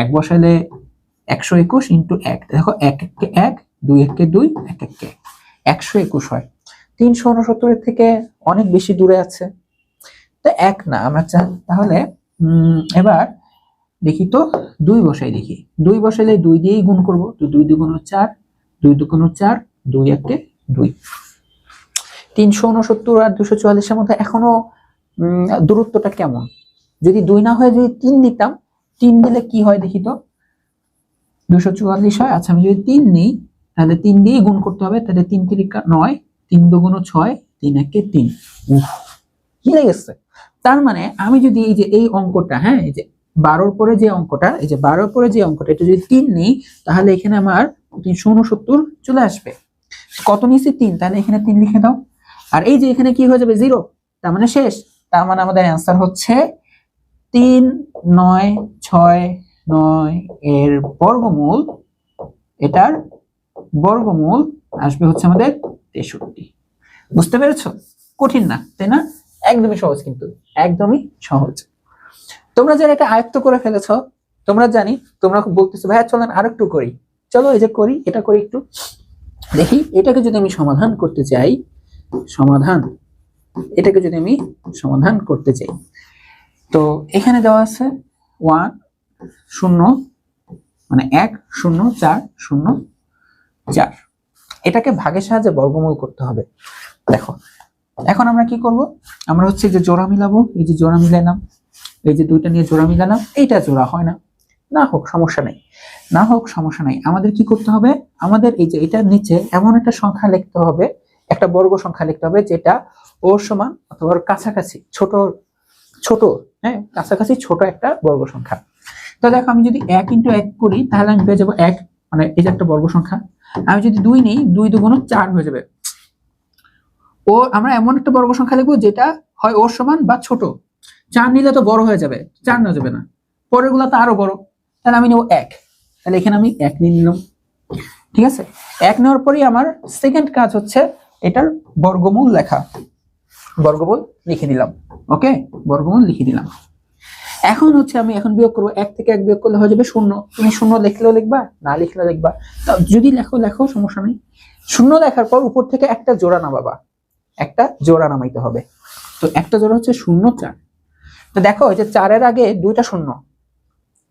S1: 1 বসাইলে 121 ইন্টু 1, দেখো 1 1 1, 2 1 2, 1 1 1, 121 হয়। 369 এর থেকে অনেক বেশি দূরে আছে, তো 1 না আমরা তাহলে এবার দেখি তো 2 বসাই, দেখি 2 বসাইলে 2 দিয়েই গুণ করব। তো 2 দুগুণ 4, 2 দুগুণ 4, 2 1 2। 369 আর 244 এর মধ্যে এখনো দূরত্বটা কেমন? যদি 2 না হয় যদি 3 দিতাম, 3 দিলে কি হয় দেখি তো, 244 হয়। আচ্ছা, আমি যদি 3 নিই তাহলে 3 দিয়ে গুণ করতে হবে, তাহলে 3 3 9, 3 দুগুণ 6, 3 1 3। কি লেগেছে? তার মানে আমি যদি এই যে এই অঙ্কটা, হ্যাঁ এই যে 12 পরে যে অঙ্কটা, এই যে 12 পরে যে অঙ্কটা, এটা যদি 3 নেই তাহলে এখানে আমার 369 চলে আসবে। কত নিয়েছি 3, তাহলে এখানে 3 লিখে দাও। আর এই যে এখানে কি হয়ে যাবে 0, তার মানে শেষ। তার মানে আমাদের অ্যান্সার হচ্ছে 3 9 6 9 এর বর্গমূল, এটার বর্গমূল আসবে হচ্ছে আমাদের 63। বুঝতে পেরেছো? কঠিন না, তাই না? একদমই সহজ, কিন্তু একদমই সহজ। তোমরা যারা এটা আয়ত্ত করে ফেলেছো, তোমরা জানি তোমরা বলতেছো ভাইয়া চলেন আরেকটু করি। চলো এই যে করি, এটা করি একটু দেখি। এটাকে যদি আমি সমাধান করতে চাই, এটাকে যদি আমি সমাধান করতে চাই, তো এখানে দেওয়া আছে 1 0 মানে 1 0 4 0 4। এটাকে ভাগের সাহায্যে বর্গমূল করতে হবে। দেখো এখন আমরা কি করব, আমরা হচ্ছে যে জোড়া মিলাবো। এই যে জোড়া মিলাইলাম, এই যে দুইটা নিয়ে জোড়া মিলালাম, এইটা জোড়া হয় না, না হোক সমস্যা নাই, না হোক সমস্যা নাই। আমাদের কি করতে হবে, আমাদের এই যে এটার নিচে এমন একটা সংখ্যা লিখতে হবে, একটা বর্গ সংখ্যা লিখতে হবে যেটা ওর সমান অথবা ওর কাছাকাছি ছোট ছোট, হ্যাঁ কাছাকাছি ছোট একটা বর্গ সংখ্যা। তো দেখো আমি যদি 1 × 1 করি তাহলে আমি পেয়ে যাবো 1, মানে এই যে একটা বর্গ সংখ্যা। আমি যদি 2 নিই, 2 × 2 = 4 হয়ে যাবে। ও আমরা এমন একটা বর্গ সংখ্যা লিখবো যেটা হয় ওর সমান বা ছোট। 4 নিলে তো বড় হয়ে যাবে, 4 নেওয়া যাবে না, পরের গুলা তো আরো বড়। তাহলে আমি নেব 1, তাহলে এখানে আমি 1 নিয়ে নিলাম। ঠিক আছে, 1 নেওয়ার পরেই আমার সেকেন্ড কাজ হচ্ছে এটার বর্গমূল লেখা। বর্গমূল লিখে দিলাম। ওকে, বর্গমূল লিখে দিলাম। এখন হচ্ছে আমি এখন বিয়োগ করবো, 1 থেকে 1 বিয়োগ করলে হয়ে যাবে 0। তুমি 0 লিখলেও লিখবা, না লিখলেও লিখবা, যদি লেখো সমস্যা নেই। 0 লেখার পর উপর থেকে একটা জোড়া নামাবা, একটা জোড়া নামাইতে হবে। তো একটা জোড়া হচ্ছে 0 4। তো দেখো এই যে 4 এর আগে 2টা 0,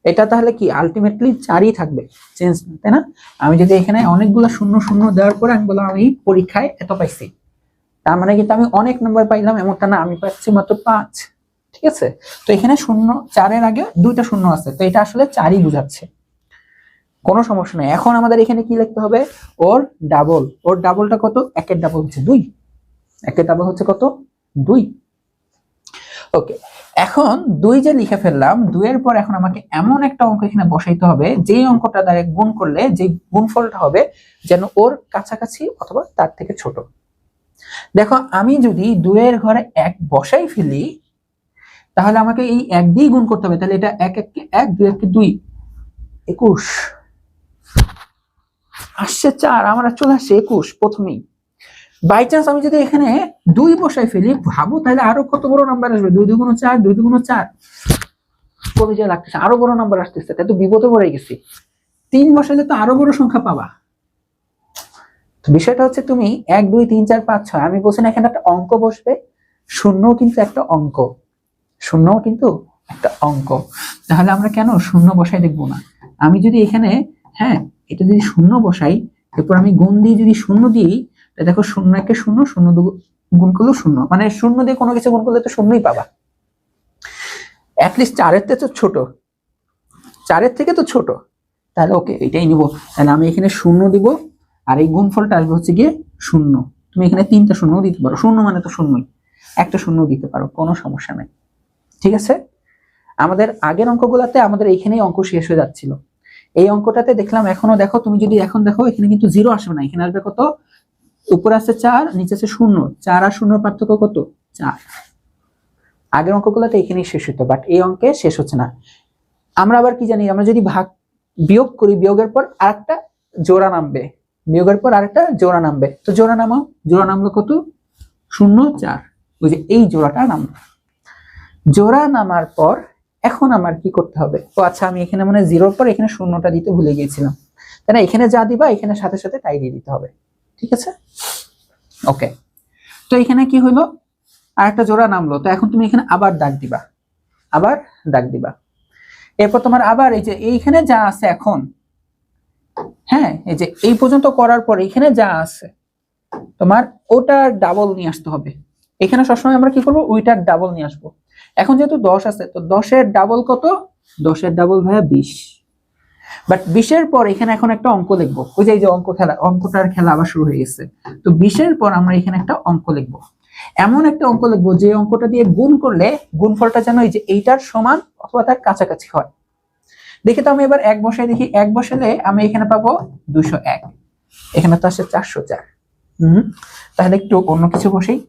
S1: এটা তাহলে কি আলটিমেটলি 4ই থাকবে, চেঞ্জ না, তাই না? আমি যদি এখানে অনেকগুলো 0 0 দেওয়ার পরে আমি বললাম আমি পরীক্ষায় এত পাইছি, তার মানে কিন্তু আমি অনেক নাম্বার পাইলাম এমনটা না, আমি পাচ্ছি মাত্র 5। ঠিক আছে, তো এখানে 0 4 এর আগে 2টা 0 আছে, তো এটা আসলে 4ই বোঝাচ্ছে, কোনো সমস্যা নেই। এখন আমাদের এখানে কি লিখতে হবে, ওর ডাবল। ওর ডাবলটা কত? 1 এর ডাবল হচ্ছে 2, 1 এর ডাবল হচ্ছে কত? 2। ওকে, এখন 2 যে লিখে ফেললাম, 2 এর পর এখন আমাকে এমন একটা অঙ্ক এখানে বসাইতে হবে যেই অঙ্কটা দ্বারা গুণ করলে যে গুণফলটা হবে যেন ওর কাছাকাছি অথবা তার থেকে ছোট। দেখো আমি যদি 2 এর ঘরে 1 বসাই ফেলি তাহলে আমাকে এই 1 দিয়ে গুণ করতে হবে, তাহলে এটা 1 1 কে 1 2 1 কে 2 21 আসছে 4, আমরা চলে আসছে 21 প্রথমেই। বাই চান্স আমি যদি এখানে 2 বসাই ফেলি, ভাবো তাহলে আরো কত বড় নাম্বার আসবে, 2 2 গুণ 4, 2 2 গুণ 4 কমে যা লাগতেছে, আরো বড় নাম্বার আসতেছে, তাই তো বিপদে পড়ে গেছি। 3 বসাইলে তো আরো বড় সংখ্যা পাবা। তো বিষয়টা হচ্ছে তুমি 1 2 3 4 5 6, আমি বলছি না এখানে একটা অঙ্ক বসবে, শূন্য কিন্তু একটা অঙ্ক, শূন্য কিন্তু একটা অঙ্ক। তাহলে আমরা কেন শূন্য বসাই দেখবো না? আমি যদি এখানে হ্যাঁ এটা যদি শূন্য বসাই, এরপর আমি গুণ দিয়ে যদি শূন্য দিই, দেখো 0 1 0 0 গুণ করলেও 0, মানে 0 দিয়ে কোনো কিছু গুণ করলে তো শূন্যই পাবা। অ্যাটলিস্ট 4 এর থেকে তো ছোট, 4 এর থেকে তো ছোট, তাহলে ওকে এটাই নিব। তাহলে আমি এখানে 0 দিব, আর এই গুণফলটা আসবে হচ্ছে গিয়ে 0। তুমি এখানে 3টা 0 দিতে পারো, 0 মানে তো 0ই, একটা 0 দিতে পারো, কোনো সমস্যা নাই। ঠিক আছে, আমাদের আগের অঙ্কগুলোতে আমাদের এইখানেই অঙ্ক শেষ হয়ে যাচ্ছিল। এই অঙ্কটাতে দেখলাম এখনো দেখো, তুমি যদি এখন দেখো এখানে কিন্তু 0 আসবে না, এখানে আসবে কত? উপরে আছে 4, নিচে আছে 0, 4 আর 0 পার্থক্য কত? 4। আগের অঙ্কগুলোতে এখানেই শেষ হতো, বাট এই অঙ্কে শেষ হচ্ছে না। আমরা আবার কি জানি, আমরা যদি ভাগ বিয়োগ করি, বিয়োগের পর আরেকটা জোড়া নামবে, বিয়োগের পর আরেকটা জোড়া নামবে, তো জোড়া নামাও। জোড়া নামলো কত? 0 4, ওই যে এই জোড়াটা নামলো। জোড়া নামার পর এখন আমার কি করতে হবে? ও আচ্ছা, আমি এখানে মানে 0-র পর এখানে 0টা দিতে ভুলে গিয়েছিলাম, তাই না? এখানে যা দিবা এখানে সাথে সাথে তাই দিয়ে দিতে হবে। ঠিক আছে, ওকে। তো এখানে কি হলো, আরেকটা জোড়া নামলো, তো এখন তুমি এখানে আবার দাগ দিবা, আবার দাগ দিবা। এরপর তোমার আবার এই যে এইখানে যা আছে এখন, হ্যাঁ এই যে এই পর্যন্ত করার পর এখানে যা আছে তোমার ওটার ডাবল নিয়ে আসতে হবে। এখানে সবসময় আমরা কি করবো, ওইটার ডাবল নিয়ে আসবো। এখন যেহেতু 10 আছে, তো 10-এর ডাবল কত? 10-এর ডাবল ভাইয়া 20। বাট 20-এর পর এখানে এখন একটা অঙ্ক লিখবো, ওই যে এই যে অঙ্ক খেলা, অঙ্কটার খেলা আবার শুরু হয়ে গেছে। তো 20-এর পর আমরা এখানে একটা অঙ্ক লিখবো। এমন একটা অঙ্ক লিখবো যে অঙ্কটা দিয়ে গুণ করলে গুণফলটা যেন এই যে এইটার সমান অথবা তার কাছাকাছি হয়। দেখি তো আমি এবার এক বসাই, দেখি এক বসালে আমি এখানে পাবো 201, এখানে তো আসে 404। তাহলে একটু অন্য কিছু বসাই।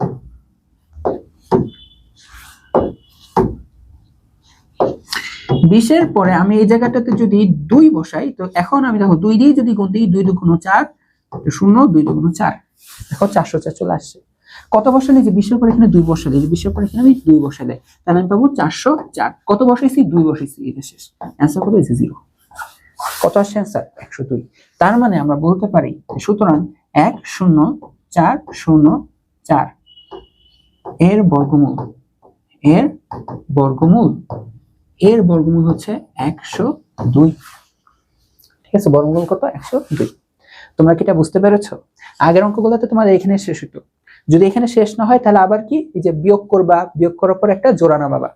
S1: বিশের পরে আমি এই জায়গাটাতে যদি 2 বসাই, তো এখন আমি দেখো 2 দিয়ে যদি গুণ দিই, 2 2 4 0, 2 2 4, দেখো 404 চলে আসছে। কত বসালে, যে 20 এর পরে এখানে 2 বসালে, যে 20 এর পরে এখানে আমি 2 বসালে, তাহলে আমি পাবো 404। কত বসাইছি? 2 বসাইছি, এটা শেষ। অ্যান্সার কত হয়েছে? 0। কত আসছে অ্যান্সার? 102। তার মানে আমরা বলতে পারি সুতরাং 10404 এর বর্গমূল, এর বর্গমূল, এর বর্গমূল হচ্ছে 102। ঠিক আছে, বর্গমূল কত? 102। তোমরা কি এটা বুঝতে পেরেছো? আগের অঙ্কগুলোতে তোমাদের এখানে শেষ হতো, যদি এখানে শেষ না হয় তাহলে আবার কি, এই যে বিয়োগ করবা, বিয়োগ করার পর একটা জোড়া নামাবা,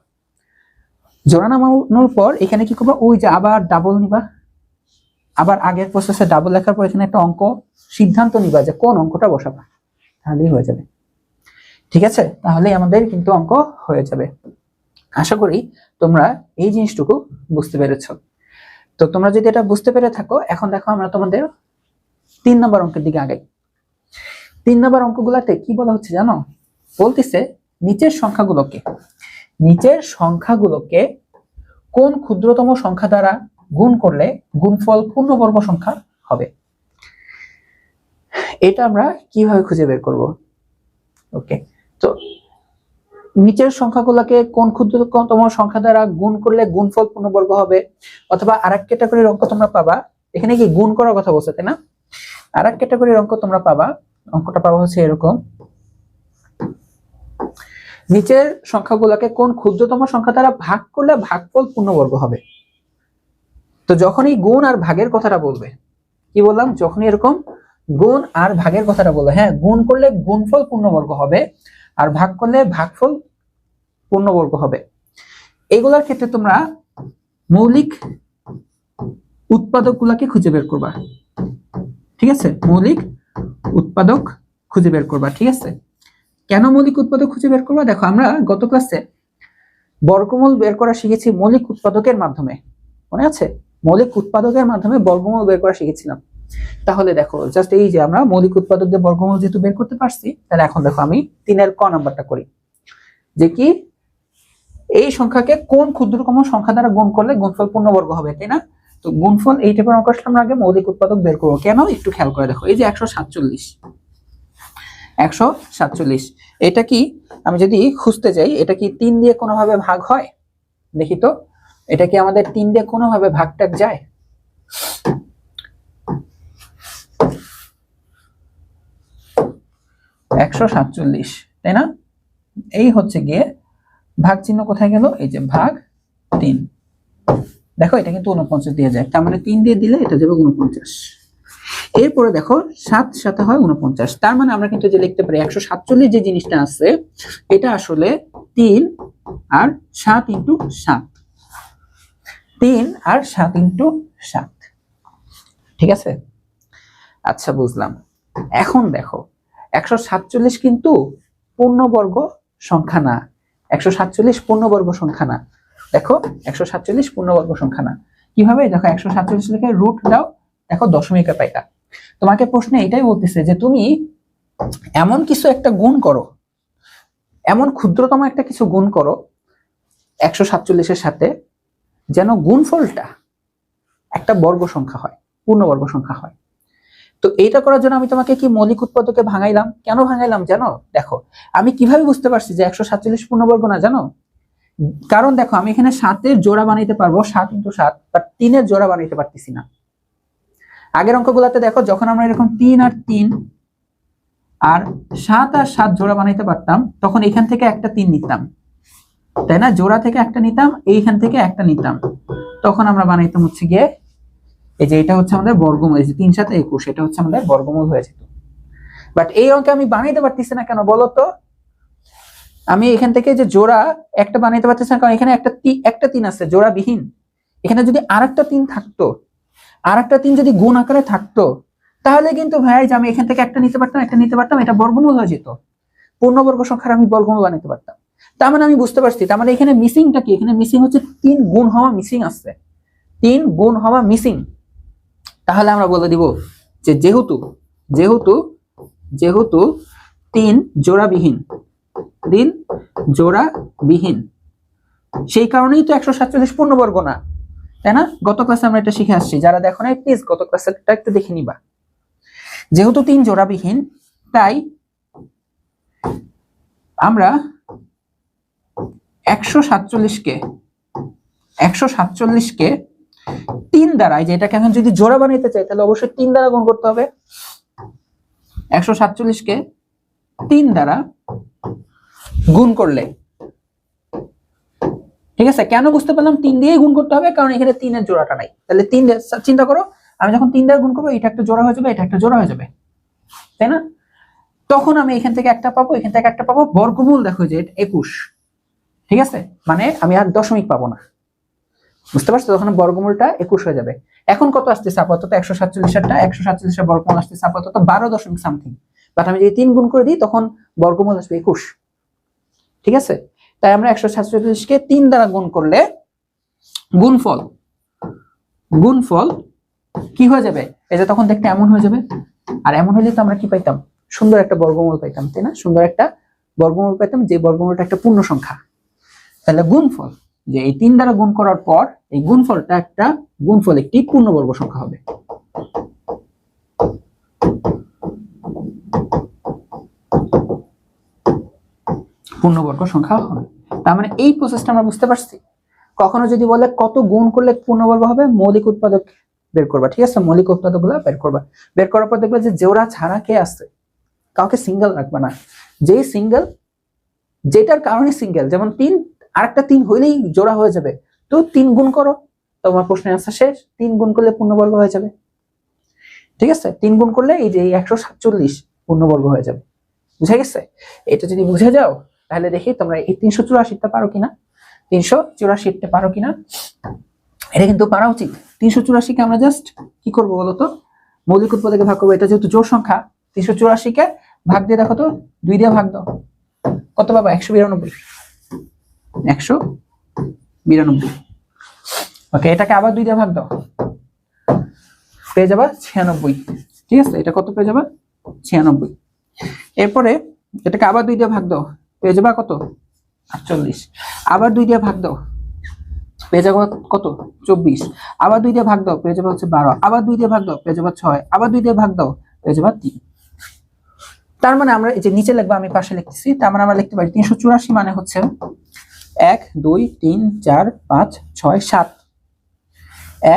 S1: জোড়া নামানোর পর এখানে কি করবা, ওই যে আবার ডাবল নিবা, আবার আগের প্রসেসে ডাবল লেখার পর এখানে একটা অঙ্ক সিদ্ধান্ত নিবা যে কোন অঙ্কটা বসাবা, তাহলেই হয়ে যাবে। ঠিক আছে, তাহলেই আমাদের কিন্তু অঙ্ক হয়ে যাবে। আশা করি তোমরা এই জিনিসটুকু বুঝতে পেরেছো। তো তোমরা যদি এটা বুঝতে পেরে থাকো, এখন দেখো আমরা তোমাদের 3 নম্বর অঙ্কের দিকে আগাই। 3 নম্বর অঙ্কগুলোতে কি বলা হচ্ছে জানো? বলতেছে নিচের সংখ্যাগুলোকে কোন ক্ষুদ্রতম সংখ্যা দ্বারা গুণ করলে গুণফল পূর্ণবর্গ সংখ্যা হবে। এটা আমরা কিভাবে খুঁজে বের করব? ওকে, তো নিচের সংখ্যাগুলোকে কোন ক্ষুদ্রতম সংখ্যা দ্বারা গুণ করলে গুণফল পূর্ণবর্গ হবে, অথবা আরেক ক্যাটাগরির অঙ্ক তোমরা পাবা, এখানে কি গুণ করার কথা বলছে তাই না? আরেক ক্যাটাগরির অঙ্ক তোমরা পাবা, অঙ্কটা পাবা হচ্ছে এরকম, নিচের সংখ্যাগুলোকে কোন ক্ষুদ্রতম সংখ্যা দ্বারা ভাগ করলে ভাগফল পূর্ণবর্গ হবে। তো যখনই গুণ আর ভাগের কথাটা বলবে, কি বললাম, যখনই এরকম গুণ আর ভাগের কথাটা বলবে, হ্যাঁ, গুণ করলে গুণফল পূর্ণবর্গ হবে আর ভাগ করলে ভাগফল পূর্ণবর্গ হবে, এগুলোর ক্ষেত্রে তোমরা মৌলিক উৎপাদকগুলোকে খুঁজে বের করবা। ঠিক আছে, মৌলিক উৎপাদক খুঁজে বের করবা। ঠিক আছে, কেন মৌলিক উৎপাদক খুঁজে বের করবা? দেখো আমরা গত ক্লাসে বর্গমূল বের করা শিখেছি মৌলিক উৎপাদকের মাধ্যমে, মনে আছে? মৌলিক উৎপাদকের মাধ্যমে বর্গমূল বের করা শিখেছিলাম। তাহলে দেখো জাস্ট এই যে আমরা মৌলিক উৎপাদক দিয়ে বর্গমূল যেহেতু বের করতে পারছি, তাহলে এখন দেখো আমি 3 এর ক নাম্বারটা করি, যে কি এই সংখ্যাকে কোন ক্ষুদ্রতম সংখ্যা দ্বারা গুণ করলে গুণফল পূর্ণবর্গ হবে, তাই না? তো গুণফল এই টাইপের অঙ্ক আসলে আমরা আগে মৌলিক উৎপাদক বের করবো। কেন একটু খেয়াল করে দেখো, এই যে 147, এটা কি আমি যদি খুঁজতে যাই, এটা কি 3 দিয়ে কোনোভাবে ভাগ হয়? দেখি তো, এটা কি আমাদের 3 দিয়ে কোনোভাবে ভাগটাক যায়? $147, তাই না? এই হচ্ছে গিয়ে ভাগ চিহ্ন কোথায় গেল, এই যে ভাগ 3, দেখো এটা কিন্তু 49 দিয়ে যায়, তার মানে 3 দিয়ে দিলে এটা যাবে 49। এরপরে দেখো 7 সাথে হয় 49, তার মানে আমরা কিন্তু যে লিখতে পারি 147 যে জিনিসটা আছে এটা আসলে 3 আর 7 ইন্টু 7, 3 আর 7 ইন্টু 7। ঠিক আছে, আচ্ছা বুঝলাম। এখন দেখো 147 কিন্তু পূর্ণবর্গ সংখ্যা না, 147 পূর্ণবর্গ সংখ্যা না। দেখো 147 পূর্ণবর্গ সংখ্যা না, কিভাবে? দেখো 147 লিখে রুট দাও, দেখো দশমিকে পাইতা। তোমাকে প্রশ্নে এটাই বলতেছে যে তুমি এমন কিছু একটা গুণ করো, এমন ক্ষুদ্রতম একটা কিছু গুণ করো 147 এর সাথে, যেন গুণফলটা একটা বর্গ সংখ্যা হয়, পূর্ণবর্গ সংখ্যা হয়। তো এইটা করার জন্য আমি তোমাকে কি মৌলিক উৎপাদকে ভাঙাইলাম। কেন ভাঙাইলাম জানো? দেখো আমি কিভাবে বুঝতে পারছি যে 147 পূর্ণবর্গ না জানো? কারণ দেখো আমি এখানে 7 এর জোড়া বানাইতে পারবো, 7 ইন্টু 7, বাট 3 এর জোড়া বানাইতে পারতেছি না। আগের অঙ্কগুলোতে দেখো যখন আমরা এরকম 3 আর 3 আর 7 আর 7 জোড়া বানাইতে পারতাম, তখন এখান থেকে একটা 3 নিতাম, তাই না? জোড়া থেকে একটা নিতাম, এইখান থেকে একটা নিতাম, তখন আমরা বানাইতাম হচ্ছে গিয়ে এই যে এটা হচ্ছে আমাদের বর্গমূল, এই যে 3 7 21, এটা হচ্ছে আমাদের বর্গমূল হয়ে যেত। বাট এই অঙ্কে আমি বানাইতে পারতেছি না, কেন বলো তো? আমি এখান থেকে যে জোড়া একটা বানাইতে পারতেছি না, কারণ এখানে একটা 3 আছে জোড়া বিহীন। এখানে যদি আরেকটা 3 থাকতো, আরেকটা 3 যদি গুণ আকারে থাকতো, তাহলে কিন্তু ভাই যে আমি এখান থেকে একটা নিতে পারতাম, এটা বর্গমূল হয়ে যেত। পূর্ণবর্গ সংখ্যার আমি বর্গমূল বানাতে পারতাম। তার মানে আমি বুঝতে পারছি, তার মানে এখানে মিসিংটা কি, এখানে মিসিং হচ্ছে 3 গুণ হওয়া মিসিং আছে, 3 গুণ হওয়া মিসিং। তাহলে আমরা বলে দিব যে যেহেতু যেহেতু যেহেতু 3 জোড়াবিহীন, 3 জোড়াবিহীন, সেই কারণেই তো 147 পূর্ণবর্গ না, তাই না? গত ক্লাসে আমরা এটা শিখে আসছি, যারা দেখো নাই প্লিজ গত ক্লাসেরটা একটু দেখে নিবা। যেহেতু 3 জোড়াবিহীন, তাই আমরা 147 কে 3 দ্বারা, যে এটাকে এখন যদি জোড়া বানাইতে চাই তাহলে অবশ্যই 3 দ্বারা গুণ করতে হবে। 147 কে 3 দ্বারা গুণ করলে, ঠিক আছে? কেন বুঝতে পারলাম 3 দিয়ে গুণ করতে হবে, কারণ এখানে 3 এর জোড়াটা নাই। তাহলে 3, চিন্তা করো আমি যখন 3 দ্বারা গুণ করবো, এটা একটা জোড়া হয়ে যাবে, এটা একটা জোড়া হয়ে যাবে, তাই না? তখন আমি এখান থেকে একটা পাবো, এখান থেকে একটা পাবো, বর্গমূল দেখো যে 21, ঠিক আছে? মানে আমি আর দশমিক পাবো না, বুঝতে পারছো? তখন বর্গমূলটা 21 হয়ে যাবে। এখন কত আসতেছে আপাতত? 147 এর বর্গমূল আসতেছে আপাতত 12 দশমিক সামথিং, বাট আমি যদি 3 গুণ করে দিই তখন বর্গমূল আসবে 21, ঠিক আছে? তাই আমরা 147 কে 3 দ্বারা গুণ করলে গুণফল কি হয়ে যাবে? এই যে তখন দেখতে এমন হয়ে যাবে, আর এমন হলে তো আমরা কি পাইতাম? সুন্দর একটা বর্গমূল পাইতাম, তাই না? সুন্দর একটা বর্গমূল পাইতাম, যে বর্গমূলটা একটা পূর্ণ সংখ্যা। তাহলে গুণফল, যে এই 3 দ্বারা গুণ করার পর এই গুণফলটা একটি পূর্ণবর্গ সংখ্যা হবে। পূর্ণবর্গ সংখ্যা হবে। তার মানে এই প্রসেসটা আমরা বুঝতে পারছি। কখনো যদি বলে কত গুণ করলে পূর্ণবর্গ হবে, মৌলিক উৎপাদক বের করবা, ঠিক আছে? মৌলিক উৎপাদকগুলো বের করবা, বের করার পর দেখবে যে জোড়া ছাড়া কে আছে, কাউকে সিঙ্গেল রাখবা না, যেই সিঙ্গেল, যেটার কারণে সিঙ্গেল, যেমন 3 আরেকটা 3 হইলেই জোড়া হয়ে যাবে, তো 3 গুণ করো, তোমার প্রশ্নের আনসার শেষ। 3 গুণ করলে পূর্ণবর্গ হয়ে যাবে, ঠিক আছে? 3 গুণ করলে এই যে 147 পূর্ণবর্গ হয়ে যাবে। বুঝা গেছে? এটা যদি বুঝে যাও তাহলে দেখি তোমরা এই 384টা পারো কিনা, 384টা পারো কিনা। এটা কিন্তু পারা উচিত। 384 কে আমরা জাস্ট কি করব বলতো, মৌলিক উৎপাদকে ভাগ করবো। এটা যেহেতু জোড় সংখ্যা, 384 কে ভাগ দিয়ে দেখো তো, 2 দিয়ে ভাগ দাও, কত পাবা? 192। 192। ওকে, এটাকে আবার 2 দিয়ে ভাগ দাও, পেয়ে যাবা 96, ঠিক আছে? এটা কত পেয়ে যাবা? 96। এরপরে এটাকে আবার 2 দিয়ে ভাগ দাও, পেয়ে যাবা কত? 48। আবার 2 দিয়ে ভাগ দাও, পেয়ে যাবো কত? 24। আবার 2 দিয়ে ভাগ দাও, পেয়ে যাবে হচ্ছে 12। আবার 2 দিয়ে ভাগ দাও, পেয়ে যাবে 6। আবার 2 দিয়ে ভাগ দাও, পেয়ে যাবে 3। তার মানে আমরা এই যে নিচে লিখবো, আমি পাশে লিখতেছি, তার মানে আমরা লিখতে পারি 384 মানে হচ্ছে 1 2 3 4 5 6 7।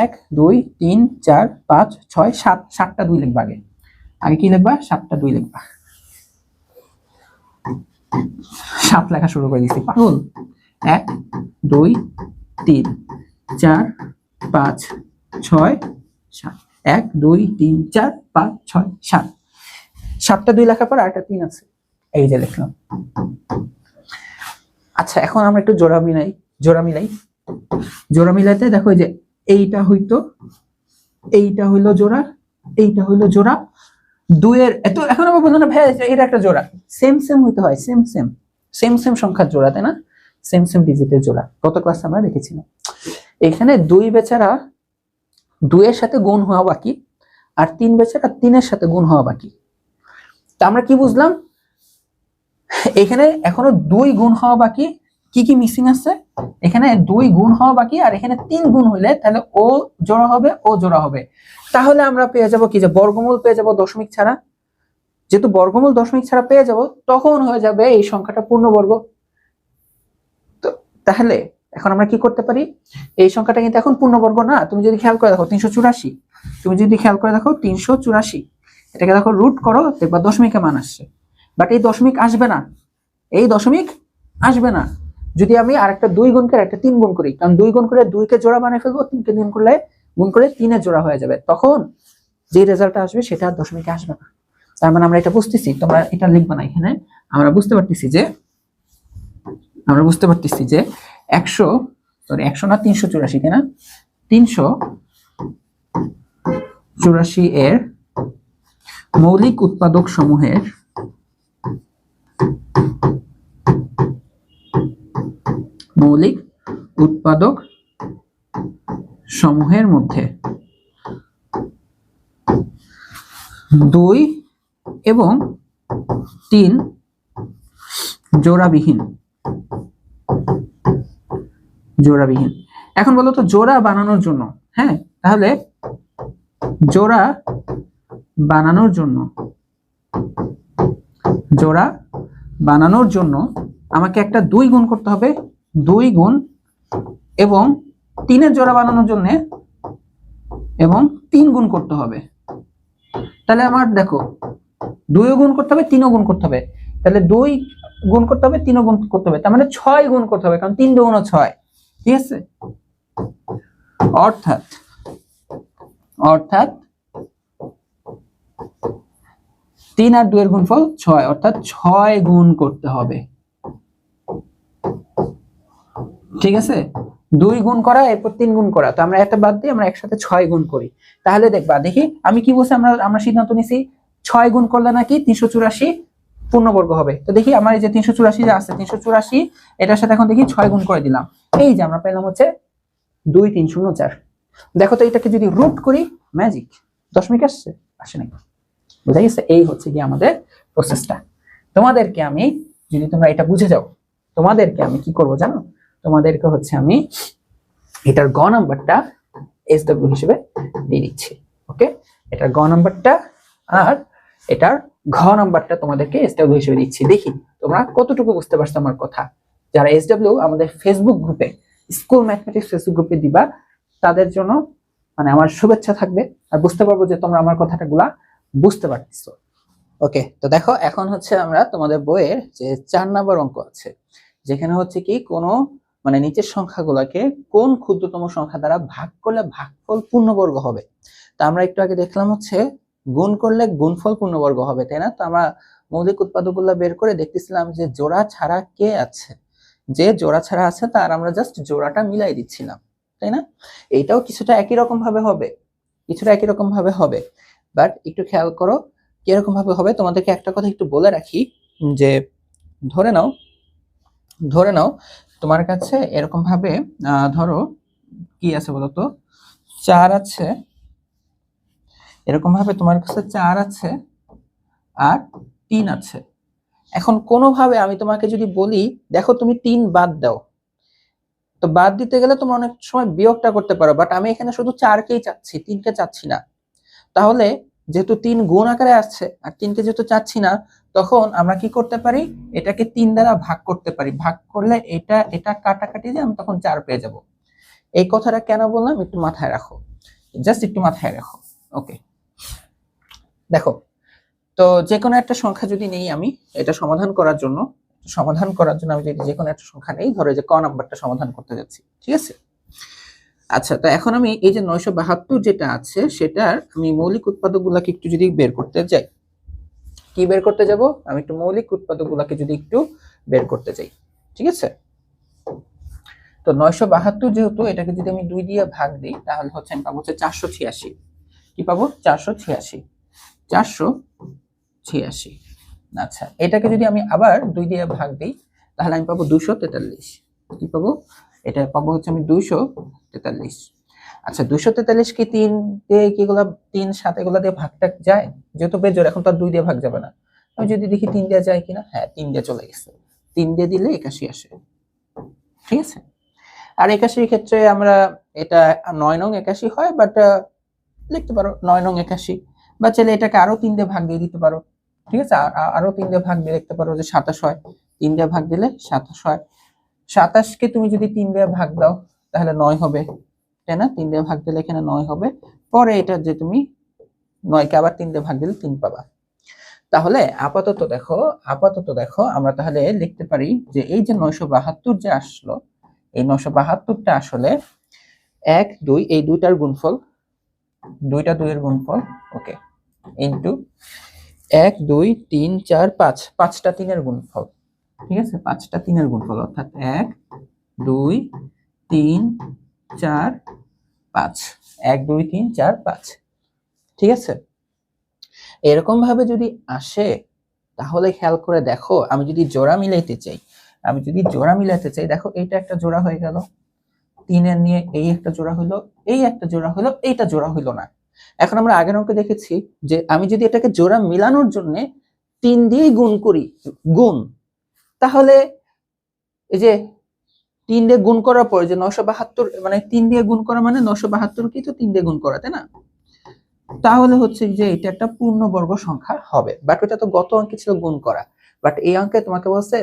S1: 1 2 3 4 5 6 7, 7টা 2 লিখবা। আগে কি লিখবা? 7টা 2 লিখবা। 7 লেখা শুরু করে দিচ্ছি, পাগল। 1 2 3 4 5 6 7। 1 2 3 4 5 6 7। 7টা 2 লেখার পর আরেকটা 3 আছে, এই যে লিখলাম। আচ্ছা, এখন আমরা একটু জোড়া মিলাইতে দেখো যে এইটা হইতো, এইটা হইলো জোড়া, এইটা হইলো জোড়া। 2 এর এত এখন আমরা বলবো না ভাই এটা একটা জোড়া, সেম হইতে হয়, সেম সংখ্যার জোড়া, তাই না? সেম ডিজিটের জোড়া। গত ক্লাসে আমরা দেখেছিলাম। এখানে 2 বেচারা 2 এর সাথে গুণ হওয়া বাকি, আর 3 বেচারা 3 এর সাথে গুণ হওয়া বাকি। তা আমরা কি বুঝলাম? এখানে এখনো 2 গুণ হওয়া বাকি। কি কি মিসিং আছে? এখানে 2 গুণ হওয়া বাকি, আর এখানে 3 গুণ হইলে তাহলে ও জোড়া হবে, ও জোড়া হবে। তাহলে আমরা পেয়ে যাব কি, যে বর্গমূল পেয়ে যাব দশমিক ছাড়া। যেহেতু বর্গমূল দশমিক ছাড়া পেয়ে যাব, তখন হয়ে যাবে এই সংখ্যাটা পূর্ণবর্গ। তো তাহলে এখন আমরা কি করতে পারি? এই সংখ্যাটা কিন্তু এখন পূর্ণবর্গ না। তুমি যদি খেয়াল করে দেখো 384, তুমি যদি খেয়াল করে দেখো 384, এটাকে দেখো রুট করো, দেখবা দশমিকের মান আসছে। বাট এই দশমিক আসবে না, এই দশমিক আসবে না যদি আমি আরেকটা 2 গুণ করে একটা 3 গুণ করি। কারণ 2 গুণ করে 2 কে জোড়া বানিয়ে ফেলবো, 3 কে গুণ করে 3 এর জোড়া হয়ে যাবে। তখন যে রেজাল্টটা আসবে সেটা আর দশমিকে আসবে না। তার মানে আমরা এটা বুঝতেছি, তোমরা এটা লিখবা না এখানে। আমরা বুঝতে পারতেছি যে 100 না 384 কেনা, 384 এর মৌলিক উৎপাদক সমূহের মৌলিক উৎপাদক সমূহের মধ্যে 2 এবং 3 জোড়াবিহীন। এখন বলো তো জোড়া বানানোর জন্য, হ্যাঁ, তাহলে জোড়া বানানোর জন্য আমাকে একটা 2 গুণ করতে হবে, 2 গুণ, এবং 3 জোড়া বানানোর জন্য এবং 3 গুণ করতে হবে। তাহলে আমার দেখো 2 গুণ করতে হবে, 3 গুণ করতে হবে, তাহলে 2 গুণ করতে হবে, 3 গুণ করতে হবে, তার মানে 6 গুণ করতে হবে, কারণ 3 দুগুণ 6। ঠিক আছে, অর্থাৎ 3 আর 2 এর গুণফল 6, অর্থাৎ 6 গুণ করতে হবে। ঠিক আছে, 2 গুণ করা, এরপর 3 গুণ করা, তো আমরা একটা বাদ দিই, আমরা একসাথে 6 গুণ করি। তাহলে দেখবা, দেখি আমি কি বলছি, আমরা সিদ্ধান্ত নিছি 6 গুণ করলে নাকি 384 পূর্ণবর্গ হবে। তো দেখি আমার এই যে 384 যে আছে, 384 এটার সাথে এখন দেখি 6 গুণ করে দিলাম, এই যে আমরা পেলাম হচ্ছে 2304। দেখো তো এটাকে যদি রুট করি, ম্যাজিক, দশমিক আসে নাকি? বুঝা গেছে? এই হচ্ছে কি আমাদের প্রসেসটা। তোমাদেরকে আমি, যদি তোমরা এটা বুঝে যাও, তোমাদেরকে আমি কি করব জানো? তোমাদেরকে হচ্ছে আমি এটার গ নাম্বারটা SW হিসেবে দিয়ে দিচ্ছি। ওকে, এটার গ নাম্বারটা আর এটার ঘ নাম্বারটা তোমাদেরকে SW হিসেবে দিচ্ছি। দেখি তোমরা কতটুকু বুঝতে পারছো আমার কথা। যারা SW আমাদের ফেসবুক গ্রুপে, স্কুল ম্যাথমেটিক্স ফেসবুক গ্রুপে দিবা, তাদের জন্য মানে আমার শুভেচ্ছা থাকবে, আর বুঝতে পারবো যে তোমরা আমার কথাটাগুলা বুঝতে পারতেছো। ওকে, তো দেখো এখন হচ্ছে আমরা তোমাদের বইয়ের যে 4 নাম্বার অঙ্ক আছে, যেখানে হচ্ছে কি কোনো মানে নিচের সংখ্যাগুলোকে কোন ক্ষুদ্রতম সংখ্যা দ্বারা ভাগ করলে ভাগফল পূর্ণবর্গ হবে। তা আমরা একটু আগে দেখলাম হচ্ছে গুণ করলে গুণফল পূর্ণবর্গ হবে, তাই না? তো আমরা মৌলিক উৎপাদকগুলো বের করে দেখতেছিলাম যে জোড়া ছাড়া কে আছে, যে জোড়া ছাড়া আছে তার আমরা জাস্ট জোড়াটা মিলাই দিচ্ছিলাম, তাই না? এইটাও কিছুটা একই রকম ভাবে হবে, বাট একটু খেয়াল করো কিরকম ভাবে হবে। তোমাদেরকে একটা কথা একটু বলে রাখি, যে ধরে নাও তোমার কাছে এরকম ভাবে ধরো কি আছে বলতো, 4 আছে, এরকম ভাবে তোমার কাছে 4 আছে আর 3 আছে। এখন কোনোভাবে আমি তোমাকে যদি বলি দেখো তুমি 3 বাদ দাও, তো বাদ দিতে গেলে তোমরা অনেক সময় বিয়োগটা করতে পারো, বাট আমি এখানে শুধু 4কেই চাচ্ছি, 3কে চাচ্ছি না। তাহলে যেহেতু 3 গুণ আকারে আসছে আর 3কে যেহেতু চাচ্ছি না, তখন আমরা কি করতে পারি, এটাকে 3 দ্বারা ভাগ করতে পারি। ভাগ করলে এটা কাটাকাটি যে আমি তখন 4 পেয়ে যাব। এই কথাটা কেন বললাম একটু মাথায় রাখো, জাস্ট একটু মাথায় রাখো। ওকে, দেখো তো যে কোনো একটা সংখ্যা যদি নেই আমি, এটা সমাধান করার জন্য আমি যদি যে কোনো একটা সংখ্যা নেই, ধরো যে ক নাম্বারটা সমাধান করতে যাচ্ছি, ঠিক আছে? আচ্ছা, তো এখন আমি এই যে 972 যেটা আছে, সেটার আমি মৌলিক উৎপাদকগুলোকে একটু যদি বের করতে যাই, কি বের করতে যাব, আমি একটু মৌলিক উৎপাদকগুলোকে যদি একটু বের করতে যাই, ঠিক আছে? তো 972 যেহেতু, এটাকে যদি আমি 2 দিয়ে ভাগ দিই, তাহলে হচ্ছে আমি পাবো হচ্ছে 486। কি পাবো? 486। আচ্ছা, এটাকে যদি আমি আবার 2 দিয়ে ভাগ দিই, তাহলে আমি পাবো 243। কি পাবো? এটা পাবো হচ্ছে আমি 243। আচ্ছা, 243 কি 3 দিয়ে কিগুলা 3 7 এগুলা দিয়ে ভাগটা যায়? যেহেতু বেজোড়, এখন তো আর 2 দিয়ে ভাগ যাবে না। আমি যদি দেখি 3 দিয়ে যায় কিনা, হ্যাঁ 3 দিয়ে চলে গেছে। 3 দিয়ে দিলে 81 আসে, ঠিক আছে? আর 81 ক্ষেত্রে আমরা এটা 9 নং 81 হয়, বাট লিখতে পারো 9 নং 81, বা চাইলে এটাকে আরো 3 দিয়ে ভাগ দিয়ে দিতে পারো, ঠিক আছে? আরো 3 দিয়ে ভাগ দিয়ে লিখতে পারো যে 27 হয়। 3 দিয়ে ভাগ দিলে 27 হয়। 27 কে তুমি যদি 3 দিয়ে ভাগ দাও তাহলে 9 হবে, তাই না? 3 দিয়ে ভাগ দিলে এখানে 9 হবে। পরে এটা যে তুমি 9 কে আবার 3 দিয়ে ভাগ দিলে 3 পাবা। তাহলে আপাতত দেখো আমরা তাহলে লিখতে পারি যে এই যে 972 যে আসলো, এই 972টা আসলে 1 2, এই দুইটার গুণফল, দুইটা 2 এর গুণফল, ওকে, ইনটু 1 2 3 4 5, 5টা 3 এর গুণফল, ঠিক আছে? 5টা 3 এর গুণফল, অর্থাৎ 1 2 3 4 5, 1 2 3 4 5, ঠিক আছে? এরকম ভাবে যদি আসে, তাহলে খেয়াল করে দেখো, আমি যদি জোড়া মিলাইতে চাই, আমি যদি জোড়া মিলাতে চাই, দেখো এইটা একটা জোড়া হয়ে গেল, 3 এর নিয়ে এই একটা জোড়া হলো, এই একটা জোড়া হলো, এইটা জোড়া হইলো না। এখন আমরা আগের অঙ্কে দেখেছি যে আমি যদি এটাকে জোড়া মিলানোর জন্য 3 দিয়ে গুণ করি, গুণ, তাহলে এই যে 3 দিয়ে গুণ করার পরে যে 972, মানে 3 দিয়ে গুণ করা মানে 972 কি তো 3 দিয়ে গুণ করা, তাই না? তাহলে হচ্ছে যে এটা একটা পূর্ণবর্গ সংখ্যা হবে। বাট এটা তো গত অঙ্কে ছিল গুণ করা, বাট এই অঙ্কে তোমাকে বলছে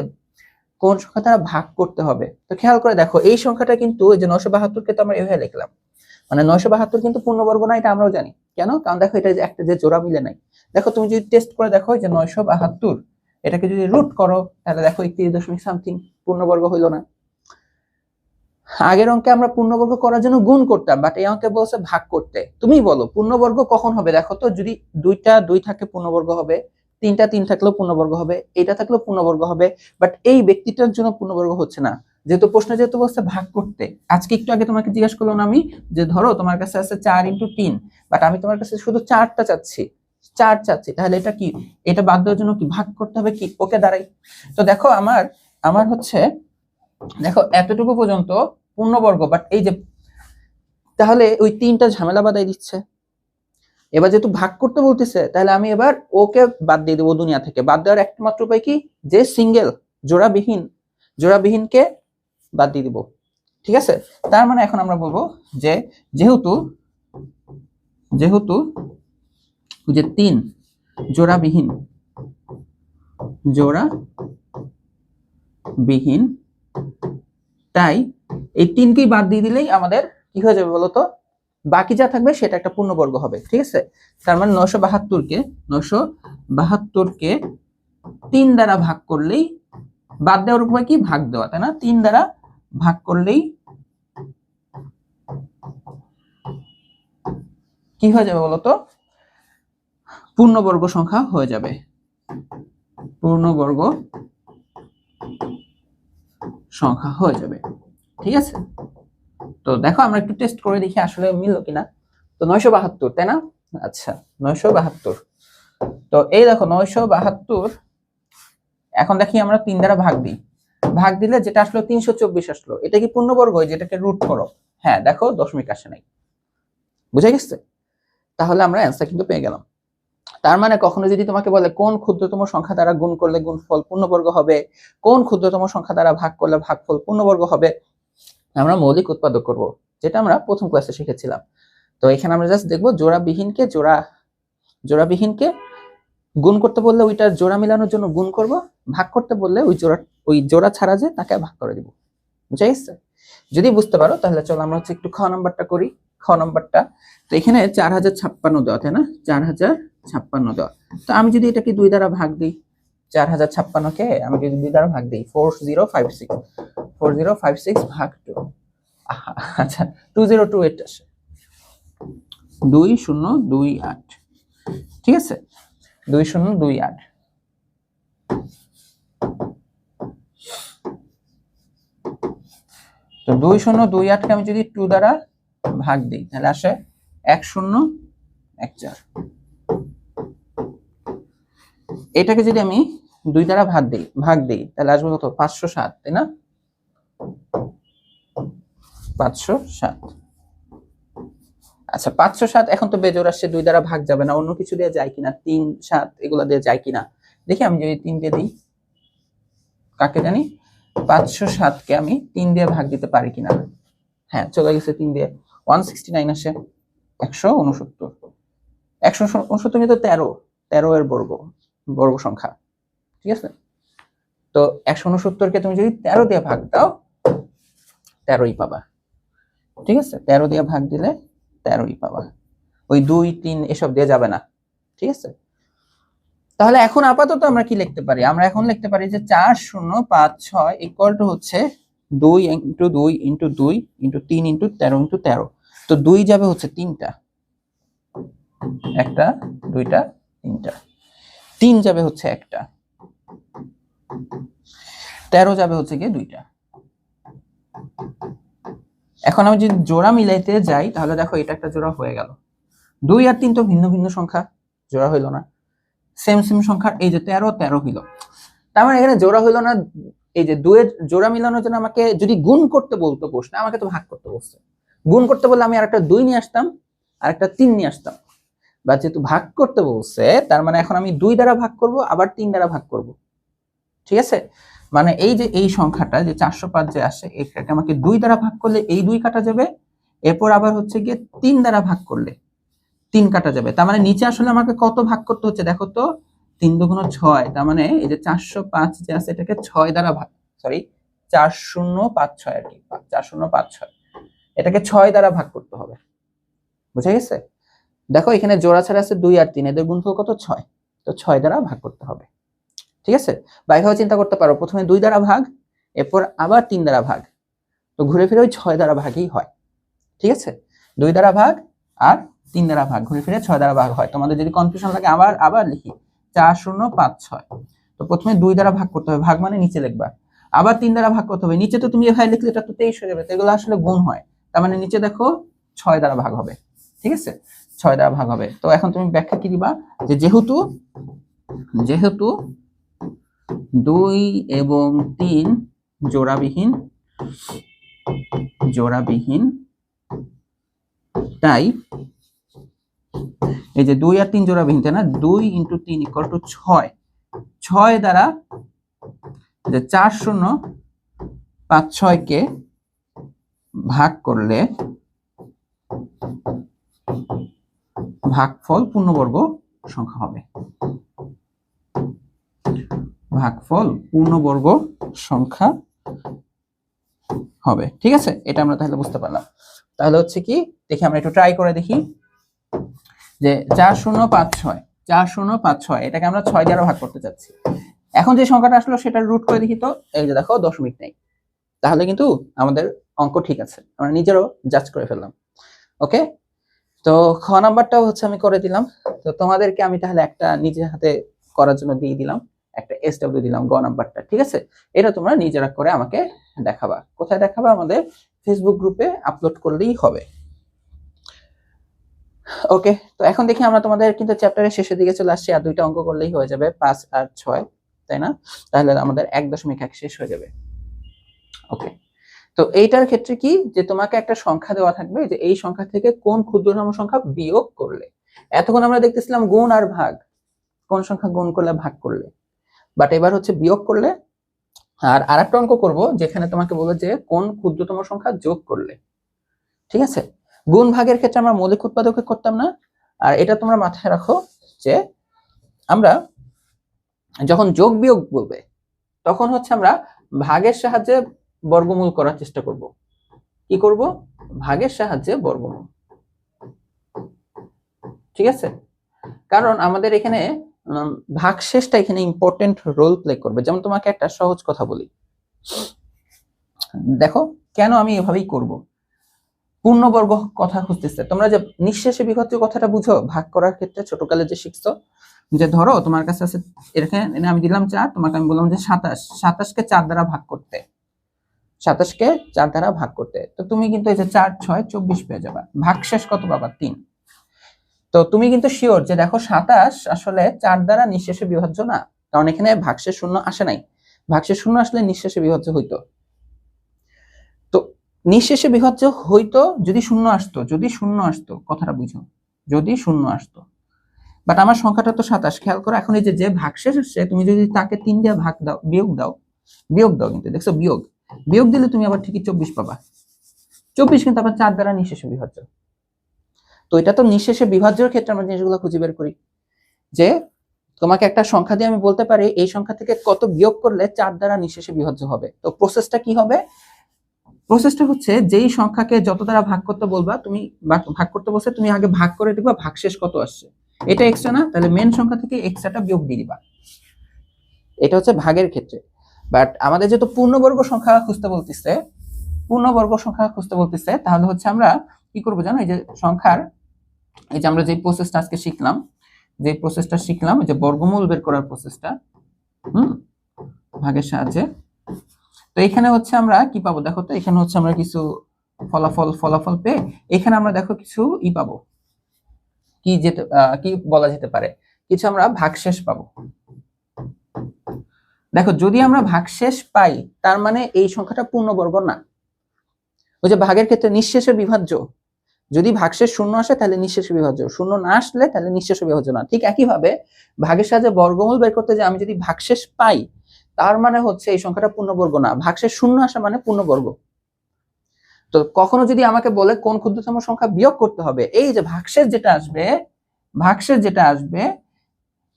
S1: কোন সংখ্যা দ্বারা ভাগ করতে হবে। তো খেয়াল করে দেখো এই সংখ্যাটা কিন্তু এই যে 972 কে তো আমরা এভাবে লিখলাম, মানে 972 কিন্তু পূর্ণবর্গ না, এটা আমরাও জানি। কেন? কারণ দেখো এটা যে একটা যে জোড়া মিলে নাই। দেখো তুমি যদি টেস্ট করে দেখো যে 972 এটাকে যদি রুট করো তাহলে দেখো 31 সামথিং, পূর্ণবর্গ হইলো না। আগের অঙ্কে আমরা পূর্ণবর্গ করার জন্য গুণ করতাম, বাট এই অঙ্কে বলছে ভাগ করতে। তুমি বলো পূর্ণবর্গ কখন হবে? দেখো তো, যদি 2টা 2 থাকে পূর্ণবর্গ হবে, 3টা 3 থাকলেও পূর্ণবর্গ হবে, এটা থাকলেও পূর্ণবর্গ হবে, বাট এই ব্যক্তিটার জন্য পূর্ণবর্গ হচ্ছে না, যেহেতু প্রশ্ন যেহেতু বলছে ভাগ করতে। আজকে একটু আগে তোমাকে জিজ্ঞেস করলাম আমি যে ধরো তোমার কাছে আছে 4 × 3, বাট আমি তোমার কাছে শুধু 4টা চাচ্ছি, 4 চাচ্ছি, তাহলে এটা কি, এটা বাদ দেওয়ার জন্য কি ভাগ করতে হবে কি? ওকে দাঁড়াই। তো দেখো আমার আমার হচ্ছে দেখো এতটুকু পর্যন্ত পূর্ণবর্গ, বাট এই যে তাহলে ওই 3টা ঝামেলা বাদাই দিচ্ছে। এবার যেহেতু ভাগ করতে বলতেছে, তাহলে আমি এবার ওকে বাদ দিয়ে দেবো দুনিয়া থেকে। বাদ দেওয়ার একমাত্র উপায় কি, যে সিঙ্গেল জোড়াবিহীনকে বাদ দিয়ে দিব। ঠিক আছে? তার মানে এখন আমরা বলবো যে যেহেতু যে 3 জোড়াবিহীন তাই এই 3কেই বাদ দিয়ে দিলেই আমাদের কি হয়ে যাবে বলতো, বাকি যা থাকবে সেটা একটা পূর্ণবর্গ হবে। ঠিক আছে? তার মানে 972কে 3 দ্বারা ভাগ করলেই, বাদ দেওয়ার উপায় কি, ভাগ দেওয়া, তাই না? 3 দ্বারা ভাগ করলেই কি হয়ে যাবে বলতো, পূর্ণবর্গ সংখ্যা হয়ে যাবে, পূর্ণবর্গ সংখ্যা হয়ে যাবে। ঠিক আছে? তো দেখো আমরা একটু টেস্ট করে দেখি আসলে মিললো কিনা। তো 972, তাই না? আচ্ছা 972। তো এই দেখো 972, এখন দেখি আমরা 3 দ্বারা ভাগ দিই, ভাগ দিলে যেটা আসলো 324 আসলো। এটা কি পূর্ণবর্গ? যেটাকে রুট করো, হ্যাঁ দেখো দশমিক আসে নাই। বুঝা গেছে? তাহলে আমরা অ্যান্সার কিন্তু পেয়ে গেলাম। তার মানে কখনো যদি তোমাকে বলে কোন ক্ষুদ্রতম সংখ্যা দ্বারা গুণ করলে গুণফল পূর্ণবর্গ হবে, কোন ক্ষুদ্রতম সংখ্যা দ্বারা ভাগ করলে ভাগফল পূর্ণবর্গ হবে, আমরা মৌলিক উৎপাদক করব, যেটা আমরা প্রথম ক্লাসে শিখেছিলাম। তো এখানে আমরা জাস্ট দেখবো জোড়াবিহীনকে গুণ করতে বললে ওইটা জোড়া মিলানোর জন্য গুণ করব, ভাগ করতে বললে ওই জোড়া ছাড়া যে তাকে ভাগ করে দিব। বুঝা গেছে? যদি বুঝতে পারো তাহলে চলো আমরা হচ্ছে একটু খ নাম্বারটা করি। খ নাম্বারটা, তো এখানে 4056 দেওয়া, তাই না? 4056 দেওয়া। তো আমি যদি এটাকে 2 দ্বারা ভাগ দিই, 4056কে আমি যদি 2 দ্বারা ভাগ দিই, 4056 ভাগ 2, আচ্ছা 2028 আসে, 2028। ঠিক আছে? 2028। তো 2028কে আমি যদি 2 দ্বারা ভাগ দিই তাহলে আসে 1014। এটাকে যদি আমি 2 দ্বারা ভাগ দিই তাহলে আসবে কত, 507, তাই না? 507। আচ্ছা 507 এখন তো বেজোড় আসছে, 2 দ্বারা ভাগ যাবে না, অন্য কিছু দিয়ে যায় কিনা, 3 7 এগুলা দিয়ে যায় কিনা দেখি। আমি যদি 3 দিয়ে দিই, কাকে জানি, 507কে আমি 3 দিয়ে ভাগ দিতে পারি কিনা। হ্যাঁ চলে গেছে 3 দিয়ে, 169 আসে, 169। 169 তো 13 এর বর্গ সংখ্যা। ঠিক আছে? তো 169কে তুমি যদি 13 দিয়ে ভাগ দাও 13ই পাবা। ঠিক আছে? 13 দিয়ে ভাগ দিলে 13ই পাবা, ওই 2 3 এসব দিয়ে যাবে না। ঠিক আছে? তাহলে এখন আপাতত আমরা কি লিখতে পারি, আমরা এখন লিখতে পারি যে 4056 ইকুয়াল টু হচ্ছে 2 × 2 × 2 × 3 × 13 × 13। তো 2 যাবে হচ্ছে 3টা, 1টা 2টা 3টা, 3 যাবে হচ্ছে 1টা, 13 যাবে হচ্ছে কি 2টা। এখন আমি যদি জোড়া মিলাইতে যাই তাহলে দেখো এটা একটা জোড়া হয়ে গেল। 2 আর 3 তো ভিন্ন ভিন্ন সংখ্যা, জোড়া হইল না। সেম সংখ্যা, এই যে 13 13 হইল, তার মানে এখানে জোড়া হইল না, এই যে দুয়ের জোড়া মিলানোর জন্য আমাকে যদি গুণ করতে বলতো প্রশ্ন, আমাকে তো ভাগ করতে বলছে। গুণ করতে বললে আমি আরেকটা 2 নিয়ে আসতাম, আরেকটা 3 নিয়ে আসতাম। বা যেহেতু ভাগ করতে বলছে, তার মানে এখন আমি 2 দ্বারা ভাগ করব, আবার 3 দ্বারা ভাগ করব। ঠিক আছে, মানে এই যে এই সংখ্যাটা যে 405 যে আসে, এটাকে আমাকে 2 দ্বারা ভাগ করলে এই 2 কাটা যাবে, এরপর আবার হচ্ছে গিয়ে 3 দ্বারা ভাগ করলে 3 কাটা যাবে। তার মানে নিচে আসলে আমাকে কত ভাগ করতে হচ্ছে দেখো তো, 3 দুগুণ 6। তার মানে এই যে 405 যে আছে এটাকে 6 দ্বারা ভাগ, সরি 4056 আর কি, 4056 এটাকে 6 দ্বারা ভাগ করতে হবে। বুঝা গেছে? দেখো এখানে জোড়া ছাড়া আছে 2 আর 3, এদের গুণফল কত? 6। তো 6 দ্বারা ভাগ করতে হবে। ঠিক আছে, বা এইভাবে চিন্তা করতে পারো, প্রথমে 2 দ্বারা ভাগ, এরপর আবার 3 দ্বারা ভাগ, তো ঘুরে ফিরে ওই 6 দ্বারা ভাগই হয়। ঠিক আছে, 2 দ্বারা ভাগ আর 3 দ্বারা ভাগ, ঘুরে ফিরে 6 দ্বারা ভাগ হয়। তোমাদের যদি কনফিউশন লাগে আবার আবার লিখি 4056। তো প্রথমে 2 দ্বারা ভাগ করতে হবে, ভাগ মানে নিচে লিখবা, আবার 3 দ্বারা ভাগ করতে হবে, নিচে তো তুমি এভাবে লিখলে এটা তো 23 হয়ে যাবে, তো এগুলো আসলে গুণ হয়। তার মানে নিচে দেখো 6 দ্বারা ভাগ হবে। ঠিক আছে, 6 দ্বারা ভাগ হবে। তো এখন তুমি ব্যাখ্যা কি দিবা, যে যেহেতু 2 এবং 3 জোড়াবিহীন, তাই এই যে 2 আর 3 জোড়াবিহীন, তাই না, 2 × 3 = 6। 6 দ্বারা যে 4056 কে ভাগ করলে ভাগফল পূর্ণবর্গ সংখ্যা হবে। ভাগফল পূর্ণবর্গ সংখ্যা হবে। ঠিক আছে, এটা আমরা তাহলে বুঝতে পারলাম। তাহলে হচ্ছে কি, দেখি আমরা একটু ট্রাই করে দেখি, যে 4056 এটাকে আমরা 6 দ্বারা ভাগ করতে চাচ্ছি। এখন যে সংখ্যাটা আসলো সেটার রুট করে দেখি তো, এই যে দেখো দশমিক নেই, তাহলে কিন্তু আমাদের অঙ্ক ঠিক আছে, আমরা নিজেরও জাজ করে ফেললাম। ওকে, তো খ নাম্বারটাও হচ্ছে আমি করে দিলাম। তো তোমাদেরকে আমি তাহলে একটা নিজের হাতে করার জন্য দিয়ে দিলাম, একটা SW দিলাম গ নাম্বারটা। ঠিক আছে, এটা তোমরা নিজেরা করে আমাকে দেখাবা। কোথায় দেখাবা? আমাদের ফেসবুক গ্রুপে আপলোড করলেই হবে। ওকে, তো এখন দেখি আমরা তোমাদের কিন্তু চ্যাপ্টারের শেষের দিকে চলে আসছি, আর 2টা অঙ্ক করলেই হয়ে যাবে, 5 আর 6, তাই না? তাহলে আমাদের 1.1 শেষ হয়ে যাবে। ওকে, তো এইটার ক্ষেত্রে কি, যে তোমাকে একটা সংখ্যা দেওয়া থাকবে, যে এই সংখ্যা থেকে কোন ক্ষুদ্রতম সংখ্যা বিয়োগ করলে, এতক্ষণ আমরা দেখতেছিলাম গুণ আর ভাগ, কোন সংখ্যা গুণ করলে ভাগ করলে, বাট এবার হচ্ছে বিয়োগ করলে। আর আরেকটা অঙ্ক করব যেখানে তোমাকে বলবো যে কোন ক্ষুদ্রতম সংখ্যা যোগ করলে। ঠিক আছে, গুণ ভাগের ক্ষেত্রে আমরা মৌলিক উৎপাদকে করতাম না। আর এটা তোমরা মাথায় রাখো যে আমরা যখন যোগ বিয়োগ বলবে, তখন হচ্ছে আমরা ভাগের সাহায্যে বর্গমূল করার চেষ্টা করব। কি করব? ভাগের সাহায্যে বর্গমূল। ঠিক আছে, কারণ আমাদের এখানে ভাগশেষটা এখানে ইম্পর্টেন্ট রোল প্লে করবে। যেমন তোমাকে একটা সহজ কথা বলি, দেখো কেন আমি এভাবেই করব। পূর্ণবর্গ কথা খুঁজতেছে, তোমরা যে নিঃশেষে বিভাজ্য কথাটা বুঝো ভাগ করার ক্ষেত্রে, ছোটকালে যে শিখছো, যে ধরো তোমার কাছে আছে এখানে আমি দিলাম 4, তোমাকে আমি বললাম যে 27, 27কে 4 দ্বারা ভাগ করতে, 27কে 4 দ্বারা ভাগ করতে, তো তুমি কিন্তু এই যে 4 6 24 পেয়ে যাবে। ভাগশেষ কত পাবা? 3। তো তুমি কিন্তু শিওর যে দেখো 27 আসলে 4 দ্বারা নিঃশেষে বিভাজ্য না, কারণ এখানে ভাগশেষ শূন্য আসে নাই। ভাগশেষ শূন্য আসলে নিঃশেষে বিভাজ্য হইতো। তো নিঃশেষে বিভাজ্য হইতো যদি শূন্য আসতো, কথাটা বুঝো, যদি শূন্য আসতো। বাট আমার সংখ্যাটা তো 27, খেয়াল করো। এখন এই যে ভাগশেষ আসছে, তুমি যদি তাকে 3 দিয়ে ভাগ দাও, বিয়োগ দাও, কিন্তু দেখছো বিয়োগ দিলে তুমি আবার ঠিকই 24 পাবা। 24 কিন্তু আবার 4 দ্বারা নিঃশেষে বিভাজ্য। তো এটা তো নিঃশেষে বিভাজ্যের ক্ষেত্রে আমরা জিনিসগুলো খুঁজে বের করি, যে তোমাকে একটা সংখ্যা দিয়ে আমি বলতে পারি এই সংখ্যা থেকে কত বিয়োগ করলে 4 দ্বারা নিঃশেষে বিভাজ্য হবে। তো প্রসেসটা কি হবে? প্রসেসটা হচ্ছে যেই সংখ্যাকে যত দ্বারা ভাগ করতে বলবা, তুমি ভাগ করতে বলছে, তুমি আগে ভাগ করে দেখবা ভাগশেষ কত আসছে। এটা এক্সট্রা না, তাহলে মেন সংখ্যা থেকে এক্সট্রাটা বিয়োগ দিয়ে দিবা। এটা হচ্ছে ভাগের ক্ষেত্রে। বাট আমাদের যেহেতু পূর্ণবর্গ সংখ্যা খুঁজতে বলতেছে, তাহলে হচ্ছে আমরা কি করবো জানো? এই যে সংখ্যার, এই যে আমরা যে প্রসেসটা আজকে শিখলাম, যে বর্গমূল বের করার প্রসেসটা, ভাগের সাহায্যে। তো এখানে হচ্ছে আমরা কি পাবো দেখো তো, এখানে হচ্ছে আমরা কিছু ফলাফল পেয়ে এখানে আমরা দেখো কিছু পাবো, কি বলা যেতে পারে, কিছু আমরা ভাগশেষ পাবো। দেখো যদি আমরা ভাগশেষ পাই তার মানে এই সংখ্যাটা পূর্ণবর্গ না। ওই যে ভাগের ক্ষেত্রে নিঃশেষে বিভাজ্য, যদি ভাগশেষ শূন্য আসে তাহলে নিঃশেষে বিভাজ্য, শূন্য না আসলে তাহলে নিঃশেষে বিভাজ্য না। ঠিক একইভাবে ভাগের সাহায্যে বর্গমূল বের করতে যে আমি যদি ভাগশেষ পাই তার মানে হচ্ছে এই সংখ্যাটা পূর্ণবর্গ না, ভাগশেষ শূন্য আসা মানে পূর্ণবর্গ। তো কখনো যদি আমাকে বলে কোন ক্ষুদ্রতম সংখ্যা বিয়োগ করতে হবে, এই যে ভাগশেষ যেটা আসবে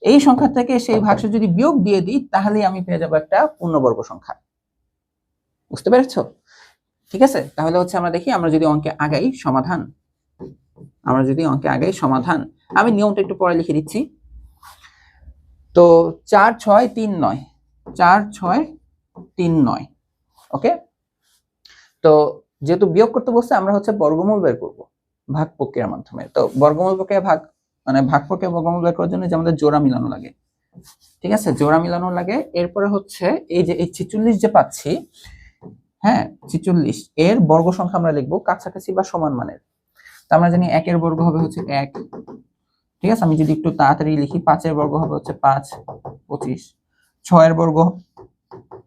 S1: এই সংখ্যা থেকে সেই ভাগশেষ যদি বিয়োগ দিয়ে দিই তাহলে আমি পেয়ে যাবো একটা পূর্ণবর্গ সংখ্যা। বুঝতে পেরেছো? ঠিক আছে, তাহলে হচ্ছে আমরা দেখি আমরা যদি অঙ্কে আগাই সমাধান, আমি নিয়মটা একটু পরে লিখে দিচ্ছি। তো 4 6 3 9, 4 6 3 9, ওকে। তো যেহেতু বিয়োগ করতে বলছে আমরা হচ্ছে বর্গমূল বের করব ভাগ প্রক্রিয়ার মাধ্যমে। তো বর্গমূল প্রক্রিয়া ভাগ প্রক্রিয়া বর্গমূল বের করার জন্য যে আমাদের জোড়া মিলানো লাগে, ঠিক আছে, জোড়া মিলানো লাগে। এরপরে হচ্ছে এই যে এই 46 যে পাচ্ছি, হ্যাঁ 46 এর বর্গ সংখ্যা আমরা লিখবো কাছাকাছি বা সমান মানের। তো আমরা জানি 1 এর বর্গ হবে হচ্ছে 1, ঠিক আছে। আমি যদি একটু তাড়াতাড়ি লিখি, 5 এর বর্গ হবে হচ্ছে 5 25, 6 এর বর্গ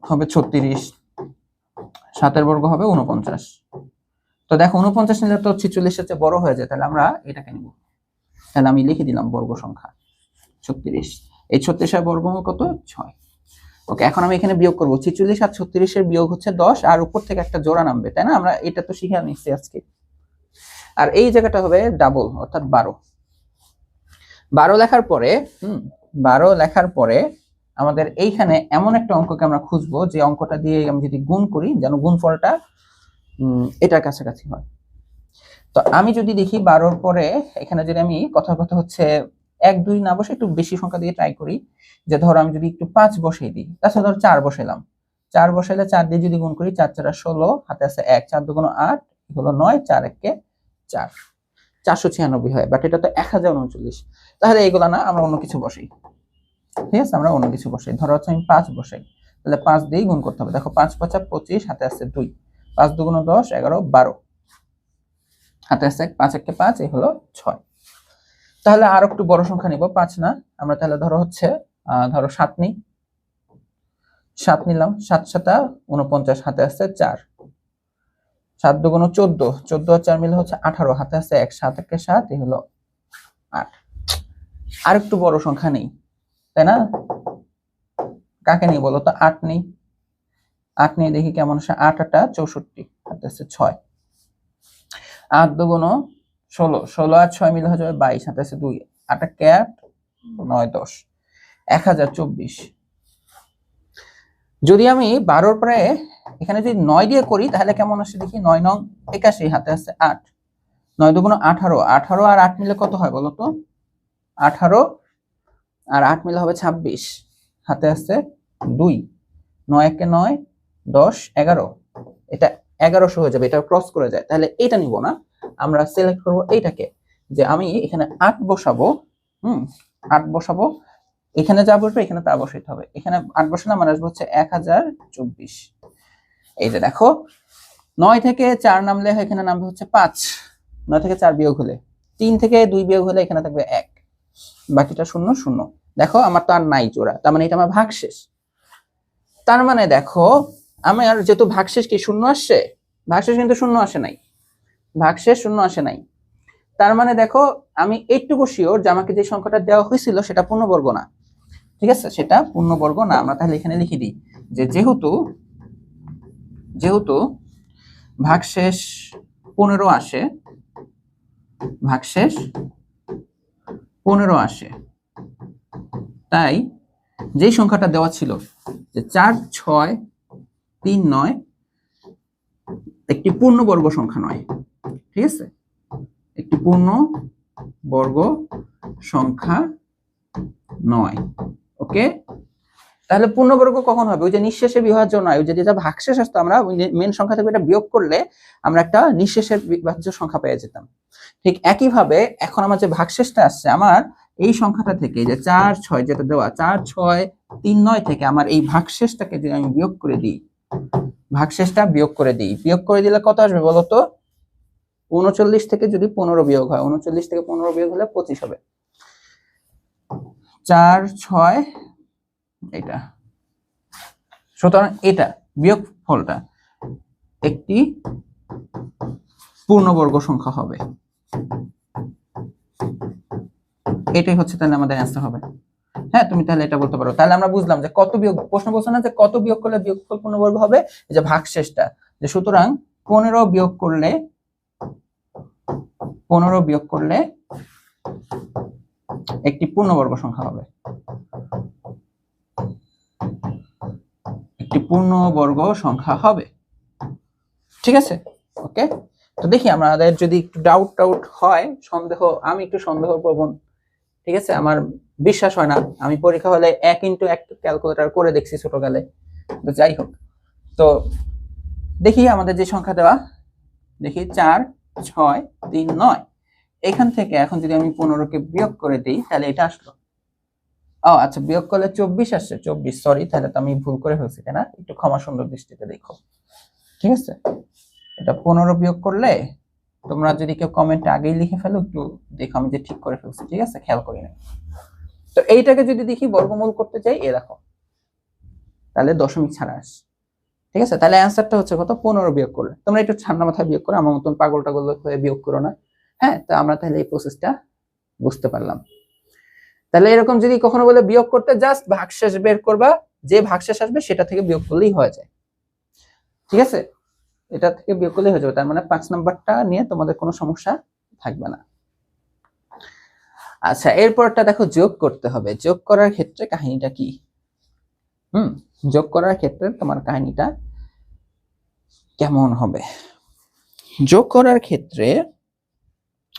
S1: হবে 36, 7 এর বর্গ হবে 49। তো দেখো 49 নিলে তো 46 এর চেয়ে বড় হয়ে যায়, তাহলে আমরা এটাকে নিব। তাহলে আমি লিখে দিলাম বর্গ সংখ্যা 36। এই 36 এর বর্গমূল কত? 6। ওকে, এখন আমি এখানে বিয়োগ করব। 46 আর 36 এর বিয়োগ হচ্ছে 10, আর উপর থেকে একটা জোড়া নামবে, তাই না? আমরা এটা তো শিখে নিচ্ছি আজকে। আর এই জায়গাটা হবে ডাবল, অর্থাৎ 12। 12 লেখার পরে আমাদের এইখানে এমন একটা অঙ্ককে আমরা খুঁজবো যে অঙ্কটা দিয়ে আমি যদি গুণ করি যেন গুণফলটা এটার কাছাকাছি হয়। তো আমি যদি দেখি 12 পরে এখানে যদি আমি কথা হচ্ছে 1 2 না বসে একটু বেশি সংখ্যা দিয়ে ট্রাই করি, যে ধরো আমি যদি একটু 5 বসিয়ে দিই, তাছাড়া ধরো 4 বসাইলাম, 4 বসাইলে 4 দিয়ে যদি গুণ করি, 4 4 16, হাতে আছে 1, 4 2 8 হলো 9, 4 1 4, 496 হয়। বাট এটা তো 1039। তাহলে এগুলা না, আমরা অন্য কিছু বসাই, ঠিক আছে, আমরা অন্য কিছু বসাই। ধরো হচ্ছে আমি 5 বসাই, তাহলে 5 দিয়ে গুণ করতে হবে। দেখো 5 5 25, হাতে আছে 2, 5 2 10 11 12, হাতে আছে 5 1 5, এই হলো 6। তাহলে আর একটু বড় সংখ্যা নিব, 5 না, আমরা তাহলে ধরো হচ্ছে ধরো 7 নিই, 7 নিলাম, 7 7 49, হাতে আছে 4, 7 2 14, 14 আর 4 মিলে হচ্ছে 18, হাতে আছে 1, 7 1 7, এই হলো 8। আর একটু বড় সংখ্যা নেই, তাই না? কাকে নেই বলো তো? 8 নেই, 8 নিয়ে দেখি কেমন আসে। 8 8 64, হাতে আছে 6, 8 2 16, 16 আর 6 মিলে হয়ে যাবে 22, হাতে আছে 2, 8 8 9 10, 1024। যদি আমি 12 পরে এখানে যদি 9 দিয়ে করি তাহলে কেমন আসে দেখি। 9 9 81, হাতে আছে 8, 9 2 18, 18 আর 8 মিলে কত হয় বলো তো? 18 আর 8 মিলে হবে 26, হাতে আছে 2, 9 1 9 10 11, এটা 1100 হয়ে যাবে, এটা ক্রস করে যায়। তাহলে এটা নিব না, আমরা সিলেক্ট করব এইটাকে, যে আমি এখানে 8 বসাবো, 8 বসাবো, এখানে যা বসবে এখানে তা বসাইতে হবে। এখানে 8 বসানো মানে আসবে হচ্ছে 1024। এই যে দেখো 9 থেকে 4 নামলে এখানে নামবে হচ্ছে 5, 9 থেকে 4 বিয়োগ হলে, 3 থেকে 2 বিয়োগ হলে এখানে থাকবে 1, বাকিটা 0 0। দেখো আমার তো আর নাই জোড়া, তার মানে এটা আমার ভাগশেষ। তার মানে দেখো আমার যেহেতু ভাগশেষ কি 0 আসছে, ভাগশেষ কিন্তু 0 আসে নাই, ভাগশেষ 0 আসে নাই। তার মানে দেখো আমি এইটুকু শিওর যে আমাকে যে সংখ্যাটা দেওয়া হয়েছিল সেটা পূর্ণবর্গ না, ঠিক আছে, সেটা পূর্ণবর্গ না। আমরা তাহলে এখানে লিখে দিই যে যেহেতু ভাগশেষ 15 আসে, ভাগশেষ 15 আসে, তাই যে সংখ্যাটা দেওয়া ছিল যে 4 6 3 9 একটি পূর্ণবর্গ সংখ্যা নয়, ঠিক আছে, একটি পূর্ণবর্গ সংখ্যা নয়। ওকে, তাহলে পূর্ণবর্গ কখন হবে? ওই যে নিঃশেষে বিভাজ্য নয়, ওই যে যেটা ভাগশেষ আসতো, আমরা মেন সংখ্যা থেকে এটা বিয়োগ করলে আমরা একটা নিঃশেষের বিভাজ্য সংখ্যা পেয়ে যেতাম। ঠিক একইভাবে এখন আমার যে ভাগশেষটা আসছে, আমার এই সংখ্যাটা থেকে যে 4 6 যেটা দেওয়া 4 6 3 9 থেকে আমার এই ভাগশেষটাকে যদি আমি বিয়োগ করে দিই, ভাগশেষটা বিয়োগ করে দিলে কত আসবে বলতো? 39 থেকে যদি 15 বিয়োগ হয়, 39 থেকে 15 বিয়োগ হলে 25 হবে। 4 6 এটা
S2: সুতরাং এটা বিয়োগফলটা একটি পূর্ণবর্গ সংখ্যা হবে। এটাই হচ্ছে তাহলে আমাদের অ্যান্সার হবে। হ্যাঁ, তুমি তাহলে এটা বলতে পারো। তাহলে আমরা বুঝলাম যে কত বিয়োগ, প্রশ্ন বলছে না যে কত বিয়োগ করলে বিয়োগফল পূর্ণবর্গ হবে, এই যে ভাগশেষটা, যে সুতরাং 15 বিয়োগ করলে একটি পূর্ণবর্গ সংখ্যা হবে, একটি পূর্ণবর্গ সংখ্যা হবে। ঠিক আছে, ওকে। তো দেখি আমাদের যদি একটু ডাউট হয়, সন্দেহ, আমি একটু সন্দেহ প্রবণ, ঠিক আছে, আমার বিশ্বাস হয় না। আমি পরীক্ষা হলে 1x1 ক্যালকুলেটর করে দেখছি ছোটকালে, তো যাই হোক। তো দেখি আমাদের যে সংখ্যা দেওয়া, দেখি 4 6 3 9, এখান থেকে এখন যদি আমি 15কে বিয়োগ করে দিই তাহলে এটা আসলো। ও আচ্ছা, বিয়োগ করলে 24 আসছে, 24, সরি, তাহলে তো আমি ভুল করে ফেলছি, তাই না? একটু ক্ষমা সুন্দর দৃষ্টিতে দেখো, ঠিক আছে। এটা 15 বিয়োগ করলে, তোমরা যদি কেউ কমেন্টে আগেই লিখে ফেলো, একটু দেখো আমি যে ঠিক করে ফেলছি, ঠিক আছে, খেয়াল করি না। তো এইটাকে যদি দেখি বর্গমূল করতে চাই, এ দেখো, তাহলে দশমিক ছাড়া আসে, ঠিক আছে। তাহলে অ্যান্সারটা হচ্ছে কত? 15 বিয়োগ করলে। তোমরা একটু ঠান্ডা মাথায় বিয়োগ করো, আমার মতন পাগল টাগল হয়ে বিয়োগ করো না। হ্যাঁ, তো আমরা তাহলে এই প্রসেসটা বুঝতে পারলাম। তাহলে এরকম যদি কখনো বলে বিয়োগ করতে, জাস্ট ভাগশেষ বের করবা, যে ভাগশেষ আসবে সেটা থেকে বিয়োগ করলেই হয়ে যায়, ঠিক আছে। এটা থেকে বিয়োগ করলেই হয়ে যাবে। তার মানে 5 নাম্বারটা নিয়ে তোমাদের কোনো সমস্যা থাকবে না। আচ্ছা, এরপরটা দেখো, যোগ করতে হবে। যোগ করার ক্ষেত্রে কাহিনীটা কি? যোগ করার ক্ষেত্রে তোমার কাহিনীটা কেমন হবে? যোগ করার ক্ষেত্রে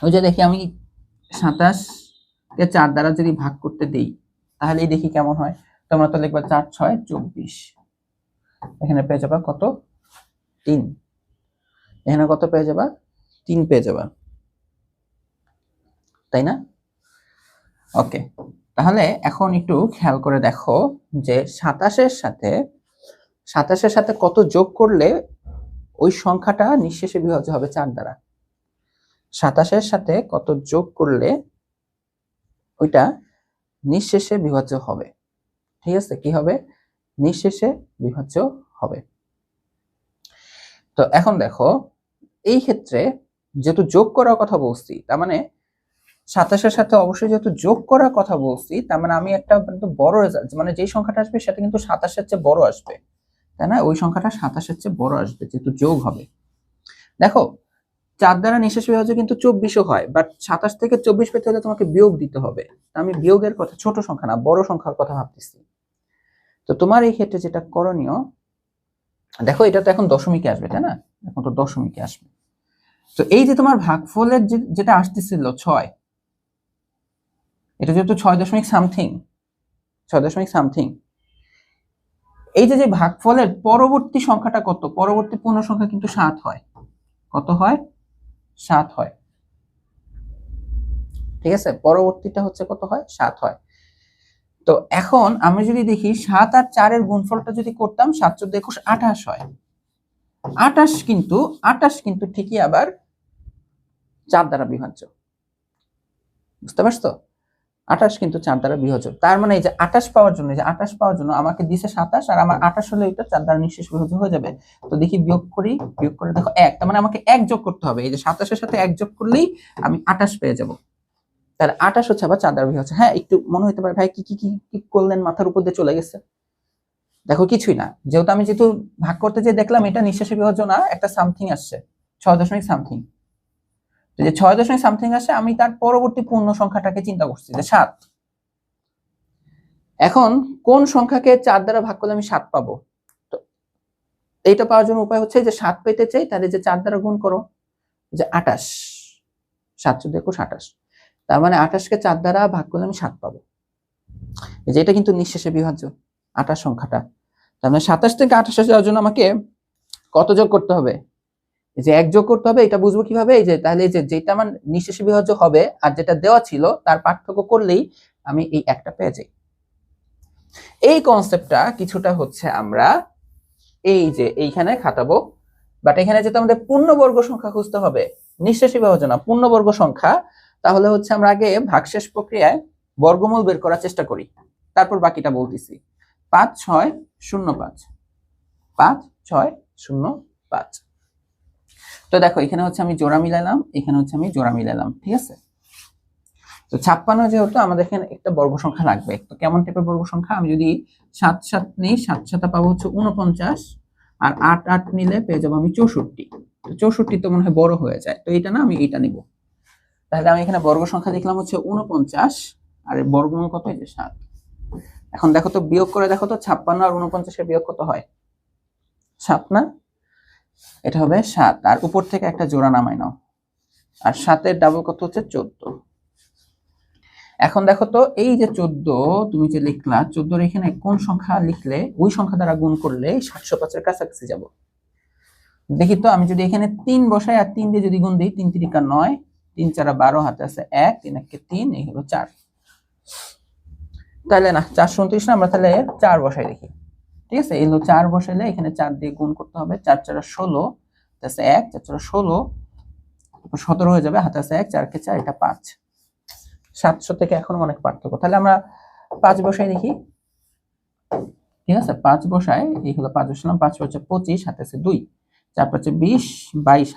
S2: ওই যে দেখি, আমি 27কে 4 দ্বারা যদি ভাগ করতে দেই, তাহলেই দেখি কেমন হয়। তোমরা তো লিখবা 4 6 24, এখানে পেয়ে যাবা কত? 3। এখানে কত পেয়ে যাবা? 3 পেয়ে যাবা, তাই না? ওকে, তাহলে এখন একটু খেয়াল করে দেখো যে 27-এর সাথে কত যোগ করলে ওই সংখ্যাটা নিঃশেষে বিভাজ্য হবে 4 দ্বারা। 27-এর সাথে কত যোগ করলে ওইটা নিঃশেষে বিভাজ্য হবে, ঠিক আছে। কি হবে? নিঃশেষে বিভাজ্য হবে। তো এখন দেখো, এই ক্ষেত্রে যেহেতু যোগ করার কথা বলছি, তার মানে 27-এর সাথে অবশ্যই যেহেতু যোগ করার কথা বলছি, তার মানে আমি একটা বড় রেজাল্ট, মানে যেই সংখ্যাটা আসবে সেটা কিন্তু 27-এর চেয়ে বড় আসবে, তাই না? ওই সংখ্যাটা 27-এর চেয়ে বড় আসবে যেহেতু যোগ হবে। দেখো, 4 দ্বারা নিঃশেষ বিভাজ্য কিন্তু 24ও হয়, বাট 27 থেকে 24 পেতে হলে তোমাকে বিয়োগ দিতে হবে। আমি বিয়োগের কথা, ছোট সংখ্যা না, বড় সংখ্যার কথা ভাবতেছি। তো তোমার এই ক্ষেত্রে যেটা করণীয়, দেখো এটা তো এখন দশমিকে আসবে, তাই না? এখন তো দশমিকে আসবে। তো এই যে তোমার ভাগফলের যেটা আসতেছিল 6, এটা যেহেতু 6 দশমিক সামথিং, এই যে ভাগফলের পরবর্তী সংখ্যাটা কত? পরবর্তী পূর্ণ সংখ্যা কিন্তু 7 হয়। কত হয়? 7 হয়, ঠিক আছে। পরবর্তীটা হচ্ছে কত হয়? 7 হয়। তো এখন আমি যদি দেখি 7 আর 4 এর গুণফলটা যদি করতাম, 7 14 21 28 হয়। 28 কিন্তু ঠিকই আবার 4 দ্বারা বিভাজ্য, বুঝতে পারছো? 28 কিন্তু 4 দ্বারা বিভাজ্য। তার মানে এই যে 28 পাওয়ার জন্য আমাকে দিছে 27, আর আমার 28 হলে এটা 4 দ্বারা নিঃশেষ বিভাজ্য হয়ে যাবে। তো দেখি বিয়োগ করে দেখো 1, তার মানে আমাকে 1 যোগ করতে হবে। এই যে 27 এর সাথে 1 যোগ করলেই আমি 28 পেয়ে যাব। তাহলে 28 হচ্ছে আবার 4 দ্বারা বিভাজ্য। হ্যাঁ, একটু মনে হতে পারে ভাই কি করলেন, মাথার উপর দিয়ে চলে গেছে। দেখো, কিছুই না, যেহেতু ভাগ করতে যে দেখলাম এটা নিঃশেষে বিভাজ্য না, একটা সামথিং আসছে, 6 দশমিক সামথিং। তো যে 6 দশমিক সামথিং আসে, আমি তার পরবর্তী পূর্ণ সংখ্যাটাকে চিন্তা করছি যে 7। এখন কোন সংখ্যাকে 4 দ্বারা ভাগ করলে আমি 7 পাবো? তো এইটা পাওয়ার জন্য উপায় হচ্ছে যে 7 পেতে চাই, তাহলে যে 4 দ্বারা গুণ করো, যে 28, 7 14 21 28, তার মানে 28 কে 4 দ্বারা ভাগ করলে আমি 7 পাবো। যে এটা কিন্তু নিঃশেষে বিভাজ্য 28 সংখ্যাটা। তার মানে 27 থেকে 28 যাওয়ার জন্য আমাকে কত যোগ করতে হবে? এই যে 1 যোগ করতে হবে। এটা বুঝবো কিভাবে? এই যে তাহলে এই যে যেটা আমার নিঃশেষে বিভাজ্য হবে আর যেটা দেওয়া ছিল তার পার্থক্য করলেই আমি এই একটা পেয়ে যাই। এই কনসেপ্টটা কিছুটা হচ্ছে আমরা এই যে এইখানে খাটাবো, বাট এখানে যেটা আমাদের পূর্ণবর্গ সংখ্যা খুঁজতে হবে, নিঃশেষে বিভাজ্য না, পূর্ণবর্গ সংখ্যা, তাহলে হচ্ছে আমরা আগে ভাগশেষ প্রক্রিয়ায় বর্গমূল বের করার চেষ্টা করি, তারপর বাকিটা বলতেছি। 5 6 0 5, 5605। তো দেখো এখানে হচ্ছে আমি জোড়া মিলালাম, এখানে হচ্ছে আমি জোড়া মিলালাম, ঠিক আছে। তো 56 যেহেতু আমাদের এখানে একটা বর্গ সংখ্যা লাগবে, তো কেমন টাইপের বর্গ সংখ্যা? আমি যদি 7 7 নিই, 7 7 পাবো হচ্ছে 49, আর 8 8 নিলে পেয়ে যাবো আমি 64। তো 64 তো মনে হয় বড় হয়ে যায়, তো এটা না, আমি এটা নিব। তাহলে আমি এখানে বর্গ সংখ্যা লিখলাম হচ্ছে 49, আর এর বর্গমূল কত? এই যে 7। এখন দেখো তো, বিয়োগ করে দেখো তো, 56 আর 49 এর বিয়োগ কত হয়? 7 না? এটা হবে 7, আর উপর থেকে একটা জোড়া নামাই নাও, আর 7 এর ডাবল কত হচ্ছে? 14। এখন দেখো তো, এই যে 14 তুমি যে লিখলা, 14 এর এখানে কোন সংখ্যা লিখলে ওই সংখ্যা দ্বারা গুণ করলে 705 এর কাছাকাছি যাব? দেখি তো, আমি যদি এখানে 3 বসাই আর 3 দিয়ে যদি গুণ দিই, 3 3 9, 3 4 12, হাতে আছে 1, 3 1 3, এই হলো 4। তাহলে না, 429 না, আমরা তাহলে 4 বসাই দেখি, ঠিক আছে। এই হলো 4 বসাইলে এখানে 4 দিয়ে গুণ করতে হবে, 4 4 16, আছে 1, 4 4 16, 17 হয়ে যাবে, হাতে আছে 1, 4 কে 4, এটা 5। 700 থেকে এখন অনেক পার্থক্য। তাহলে আমরা 5 বসাই দেখি, ঠিক আছে। 5 বসাই, এই হলো 5 বসালাম, 5 হচ্ছে 25, হাতে আছে 2, 4 5 20 22,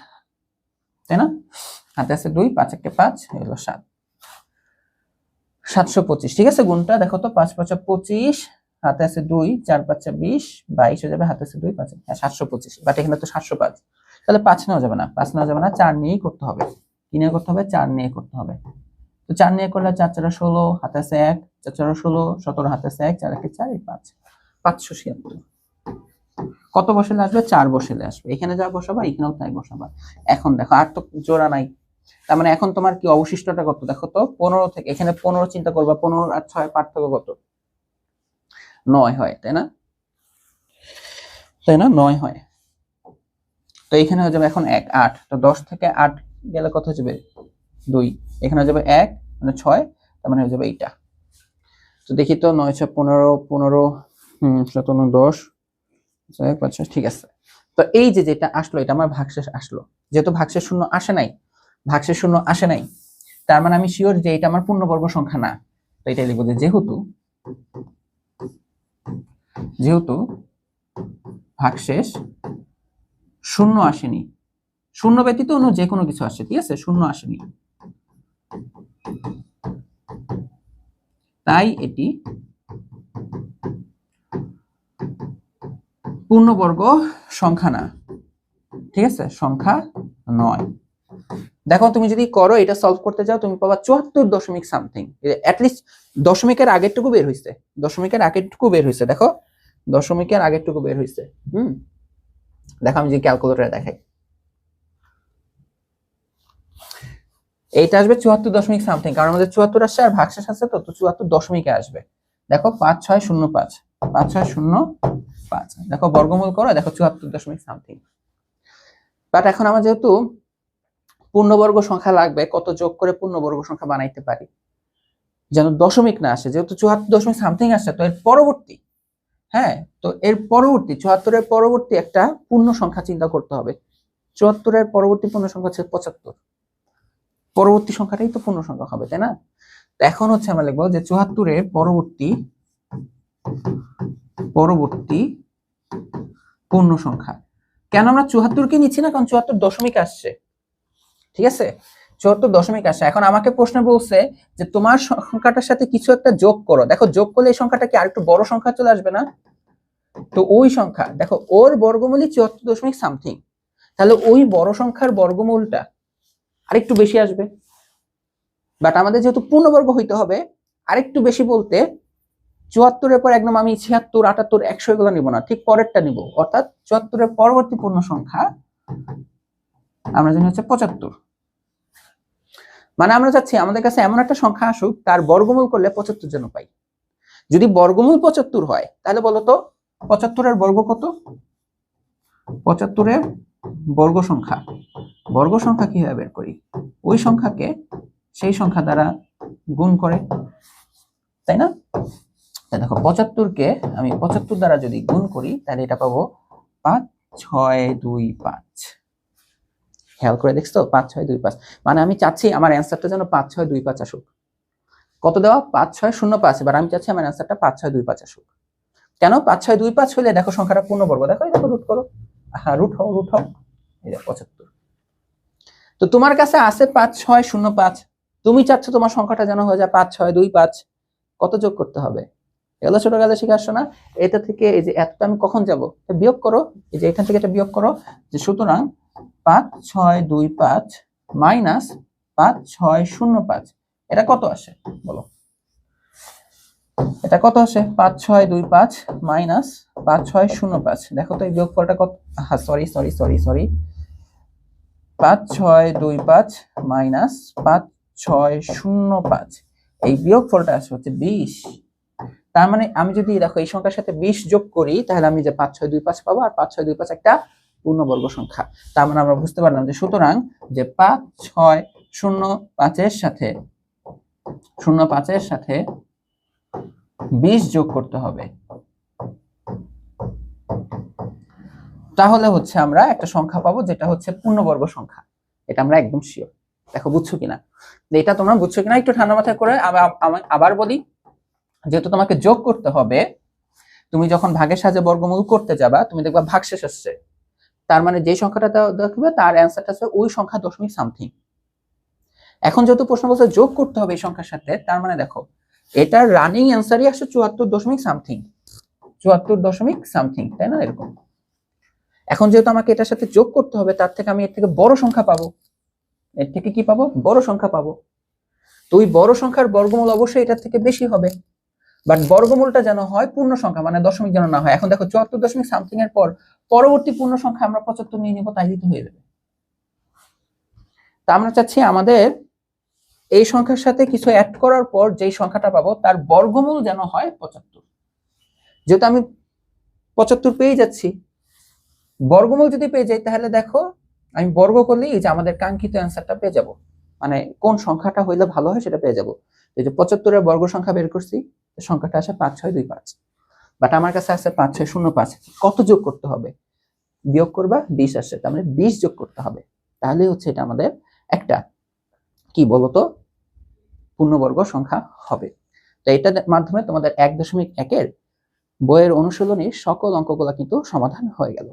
S2: তাই না? হাতে আছে 2, 5 1 5, এই হলো 7, 725, ঠিক আছে। গুণটা দেখো তো, 5 5 25, হাতে আছে 2, 4 5 20 22 হয়ে যাবে, হাতে আছে 2, 5 হ্যাঁ 725। বাট এখানে তো 705, তাহলে 5 নেওয়া যাবে না, 5 নেওয়া যাবে না, 4 নিয়েই করতে হবে। কি নিয়ে করতে হবে? 4 নিয়ে করতে হবে। তো 4 নিয়ে করলে 4 4 16, হাতে আছে 1, 4 4 16, 17, হাতে আছে 1, 4 1 4, 5, 576। কত বসালে আসবে? 4 বসালে আসবে। এখানে যা বসাবা এখানেও তাই বসাবা। এখন দেখো, আর তো জোড়া নাই, তার মানে এখন তোমার কি অবশিষ্টটা কত? দেখো তো, 15 থেকে এখানে 15 চিন্তা করবা, 15 আর 6 পার্থক্য কত? 9 হয়, তাই না? তাই না, 9 হয়। তো এখানে হয়ে যাবে এখন 1 8, তো 10 থেকে 8 গেলে কত হয়ে যাবে? 2, এখানে হয়ে যাবে 1 মানে 6, তার মানে হয়ে যাবে এইটা। তো দেখি তো, 9 6 15 15 17 10 1 5 6, ঠিক আছে। তো এই যে যেটা আসলো, এটা আমার ভাগশেষ আসলো। যেহেতু ভাগশেষ শূন্য আসে নাই, ভাগশেষ শূন্য আসে নাই, তার মানে আমি শিওর যে এটা আমার পূর্ণবর্গ সংখ্যা না। তো এটাই লিখবো যে যেহেতু ভাগশেষ শূন্য আসেনি, শূন্য ব্যতীত অন্য যে কোনো কিছু আসে, ঠিক আছে, শূন্য আসেনি, তাই এটি পূর্ণবর্গ সংখ্যা না, ঠিক আছে, সংখ্যা নয়। দেখো তুমি যদি করো, এটা সলভ করতে যাও, তুমি পাবা 74 দশমিক সামথিং, অ্যাটলিস্ট দশমিকের আগেরটুকু বের হইছে, দশমিকের আগেরটুকু বের হইছে, দেখো দশমিকের আগেরটুকু বের হইছে। দেখো আমি যে ক্যালকুলেটরে দেখাই, এইটা আসবে 74 দশমিক সামথিং, কারণ আমাদের 74 আসছে আর ভাগশেষ আছে, তো 74 দশমিকে আসবে। দেখো 5605, 5605, দেখো বর্গমূল করো, দেখো 74 দশমিক সামথিং। বাট এখন আমার যেহেতু পূর্ণবর্গ সংখ্যা লাগবে, কত যোগ করে পূর্ণবর্গ সংখ্যা বানাইতে পারি যেন দশমিক না আসে, যেহেতু 74 দশমিক সামথিং আসছে, তো এর পরবর্তী, হ্যাঁ, তো এর পরবর্তী 74 এর পরবর্তী একটা পূর্ণ সংখ্যা চিন্তা করতে হবে। 74 এর পরবর্তী পূর্ণ সংখ্যা হচ্ছে 75, পরবর্তী সংখ্যাটাই তো পূর্ণ সংখ্যা হবে, তাই না? তো এখন হচ্ছে আমরা লিখবো যে 74 এর পরবর্তী পূর্ণ সংখ্যা। কেন আমরা 74 কে নিচ্ছি না? কারণ 74 দশমিক আসছে, ঠিক আছে, 74 দশমিক আসছে। এখন আমাকে প্রশ্ন বলছে যে তোমার সংখ্যাটার সাথে কিছু একটা যোগ করো, দেখো যোগ করলে এই সংখ্যাটা কি আরেকটু বড় সংখ্যা চলে আসবে না? তো ওই সংখ্যা দেখো, ওর বর্গমূলই 74 দশমিক সামথিং, তাহলে ওই বড় সংখ্যার বর্গমূলটা আরেকটু বেশি আসবে। বাট আমাদের যেহেতু পূর্ণবর্গ হইতে হবে, আরেকটু বেশি বলতে 74 এর পর একদম আমি 76 78 100 এগুলো নিব না, ঠিক পরেরটা নিব, অর্থাৎ 74 এর পরবর্তী পূর্ণ সংখ্যা আমরা জানি হচ্ছে 75। মানে আমরা চাচ্ছি আমাদের কাছে এমন একটা সংখ্যা আসুক, তার বর্গমূল করলে 75 যেন পাই। যদি বর্গমূল 75 হয়, তাহলে বলতো 75 এর বর্গ কত? 75 এর বর্গ সংখ্যা কিভাবে বের করি? ওই সংখ্যাকে সেই সংখ্যা দ্বারা গুণ করে, তাই না? দেখো 75 কে আমি 75 দ্বারা যদি গুণ করি, তাহলে এটা পাবো 5 6 2 5। খেয়াল করে দেখছো, 5 6 2 5, মানে আমি চাচ্ছি আমার অ্যান্সারটা যেন 5 6 2 5 আসুক। কত দেওয়া? 5 6 0 5, এবার আমি চাচ্ছি আমার অ্যান্সারটা 5 6 2 5 আসুক। কেন 5 6 2 5 হলে দেখো সংখ্যাটা পূর্ণবর্গ, দেখো এই দেখো রুট করো, হ্যাঁ রুট হও এই দেখো 75। তো তোমার কাছে আছে 5 6 0 5, তুমি চাচ্ছ তোমার সংখ্যাটা যেন হয়ে যায় 5 6 2 5, কত যোগ করতে হবে? এগুলো ছোট কাজে শিখে আসছো না? এটা থেকে এই যে এতটা আমি কখন যাব, বিয়োগ করো, এই যে এখান থেকে এটা বিয়োগ করো, যে সুতরাং 5 6 2 5 মাইনাস 5 6 0 5, এটা কত আসে বলো? এটা কত আসে? 5 6 2 5 মাইনাস 5 6 0 5, দেখো তো এই বিয়োগফলটা কত? হ্যাঁ সরি 5 6 2 5 মাইনাস 5 6 0 5, এই বিয়োগফলটা আসে হচ্ছে 20। তার মানে আমি যদি দেখো এই সংখ্যার সাথে 20 যোগ করি, তাহলে আমি যে 5 6 2 5 পাবো, আর 5 6 2 5 একটা পূর্ণবর্গ সংখ্যা। তার মানে আমরা বুঝতে পারলাম যে সুতরাং যে 5 6 0 5 এর সাথে 0 5 এর সাথে 20 যোগ করতে হবে, তাহলে হচ্ছে আমরা একটা সংখ্যা পাবো যেটা হচ্ছে পূর্ণবর্গ সংখ্যা। এটা আমরা একদম শিওর। দেখো বুঝছো কিনা, এটা তোমরা বুঝছো কিনা একটু ঠান্ডা মাথায় করে আবার বলি। যেহেতু তোমাকে যোগ করতে হবে, তুমি যখন ভাগের সাহায্যে বর্গমূল করতে যাবা, তুমি দেখবা ভাগশেষ আসছে, তার মানে যে সংখ্যাটা দেখবে তার অ্যান্সারটা আছে ওই সংখ্যা দশমিক সামথিং। এখন যেহেতু প্রশ্ন বলছে যোগ করতে হবে এই সংখ্যার সাথে, তার মানে দেখো এটার রানিং অ্যান্সারই আসছে 74 দশমিক সামথিং, 74 দশমিক সামথিং, তাই না? এরকম। এখন যেহেতু আমাকে এটার সাথে যোগ করতে হবে, তার থেকে আমি এর থেকে বড় সংখ্যা পাবো, এর থেকে কি পাবো? বড় সংখ্যা পাবো। তো ওই বড় সংখ্যার বর্গমূল অবশ্যই এটার থেকে বেশি হবে, বাট বর্গমূলটা যেন হয় পূর্ণ সংখ্যা, মানে দশমিক যেন না হয়। এখন দেখো 74 দশমিক সামথিং এর পর পরবর্তী পূর্ণ সংখ্যা আমরা 75 নিয়ে নিব, তাইলেই তো হয়ে যাবে। তা আমরা চাচ্ছি আমাদের এই সংখ্যার সাথে কিছু অ্যাড করার পর যেই সংখ্যাটা পাবো তার বর্গমূল যেন হয় 75। যেহেতু আমি 75 পেয়ে যাচ্ছি, বর্গমূল যদি পেয়ে যাই, তাহলে দেখো আমি বর্গ করলেই এই যে আমাদের কাঙ্ক্ষিত অ্যান্সারটা পেয়ে যাব, মানে কোন সংখ্যাটা হইলে ভালো হয় সেটা পেয়ে যাব। এই যে 75 এর বর্গ সংখ্যা বের করছি, সংখ্যাটা আসে 5 6 2 5, বাট আমার কাছে আছে 5 6 0 5, কত যোগ করতে হবে? বিয়োগ করবা, 20 আসছে, তার মানে 20 যোগ করতে হবে, তাহলে হচ্ছে এটা আমাদের একটা কি বলতো পূর্ণবর্গ সংখ্যা হবে। তো এটার মাধ্যমে তোমাদের 1.1 এর বইয়ের অনুশীলনীর সকল অঙ্কগুলো কিন্তু সমাধান হয়ে গেল।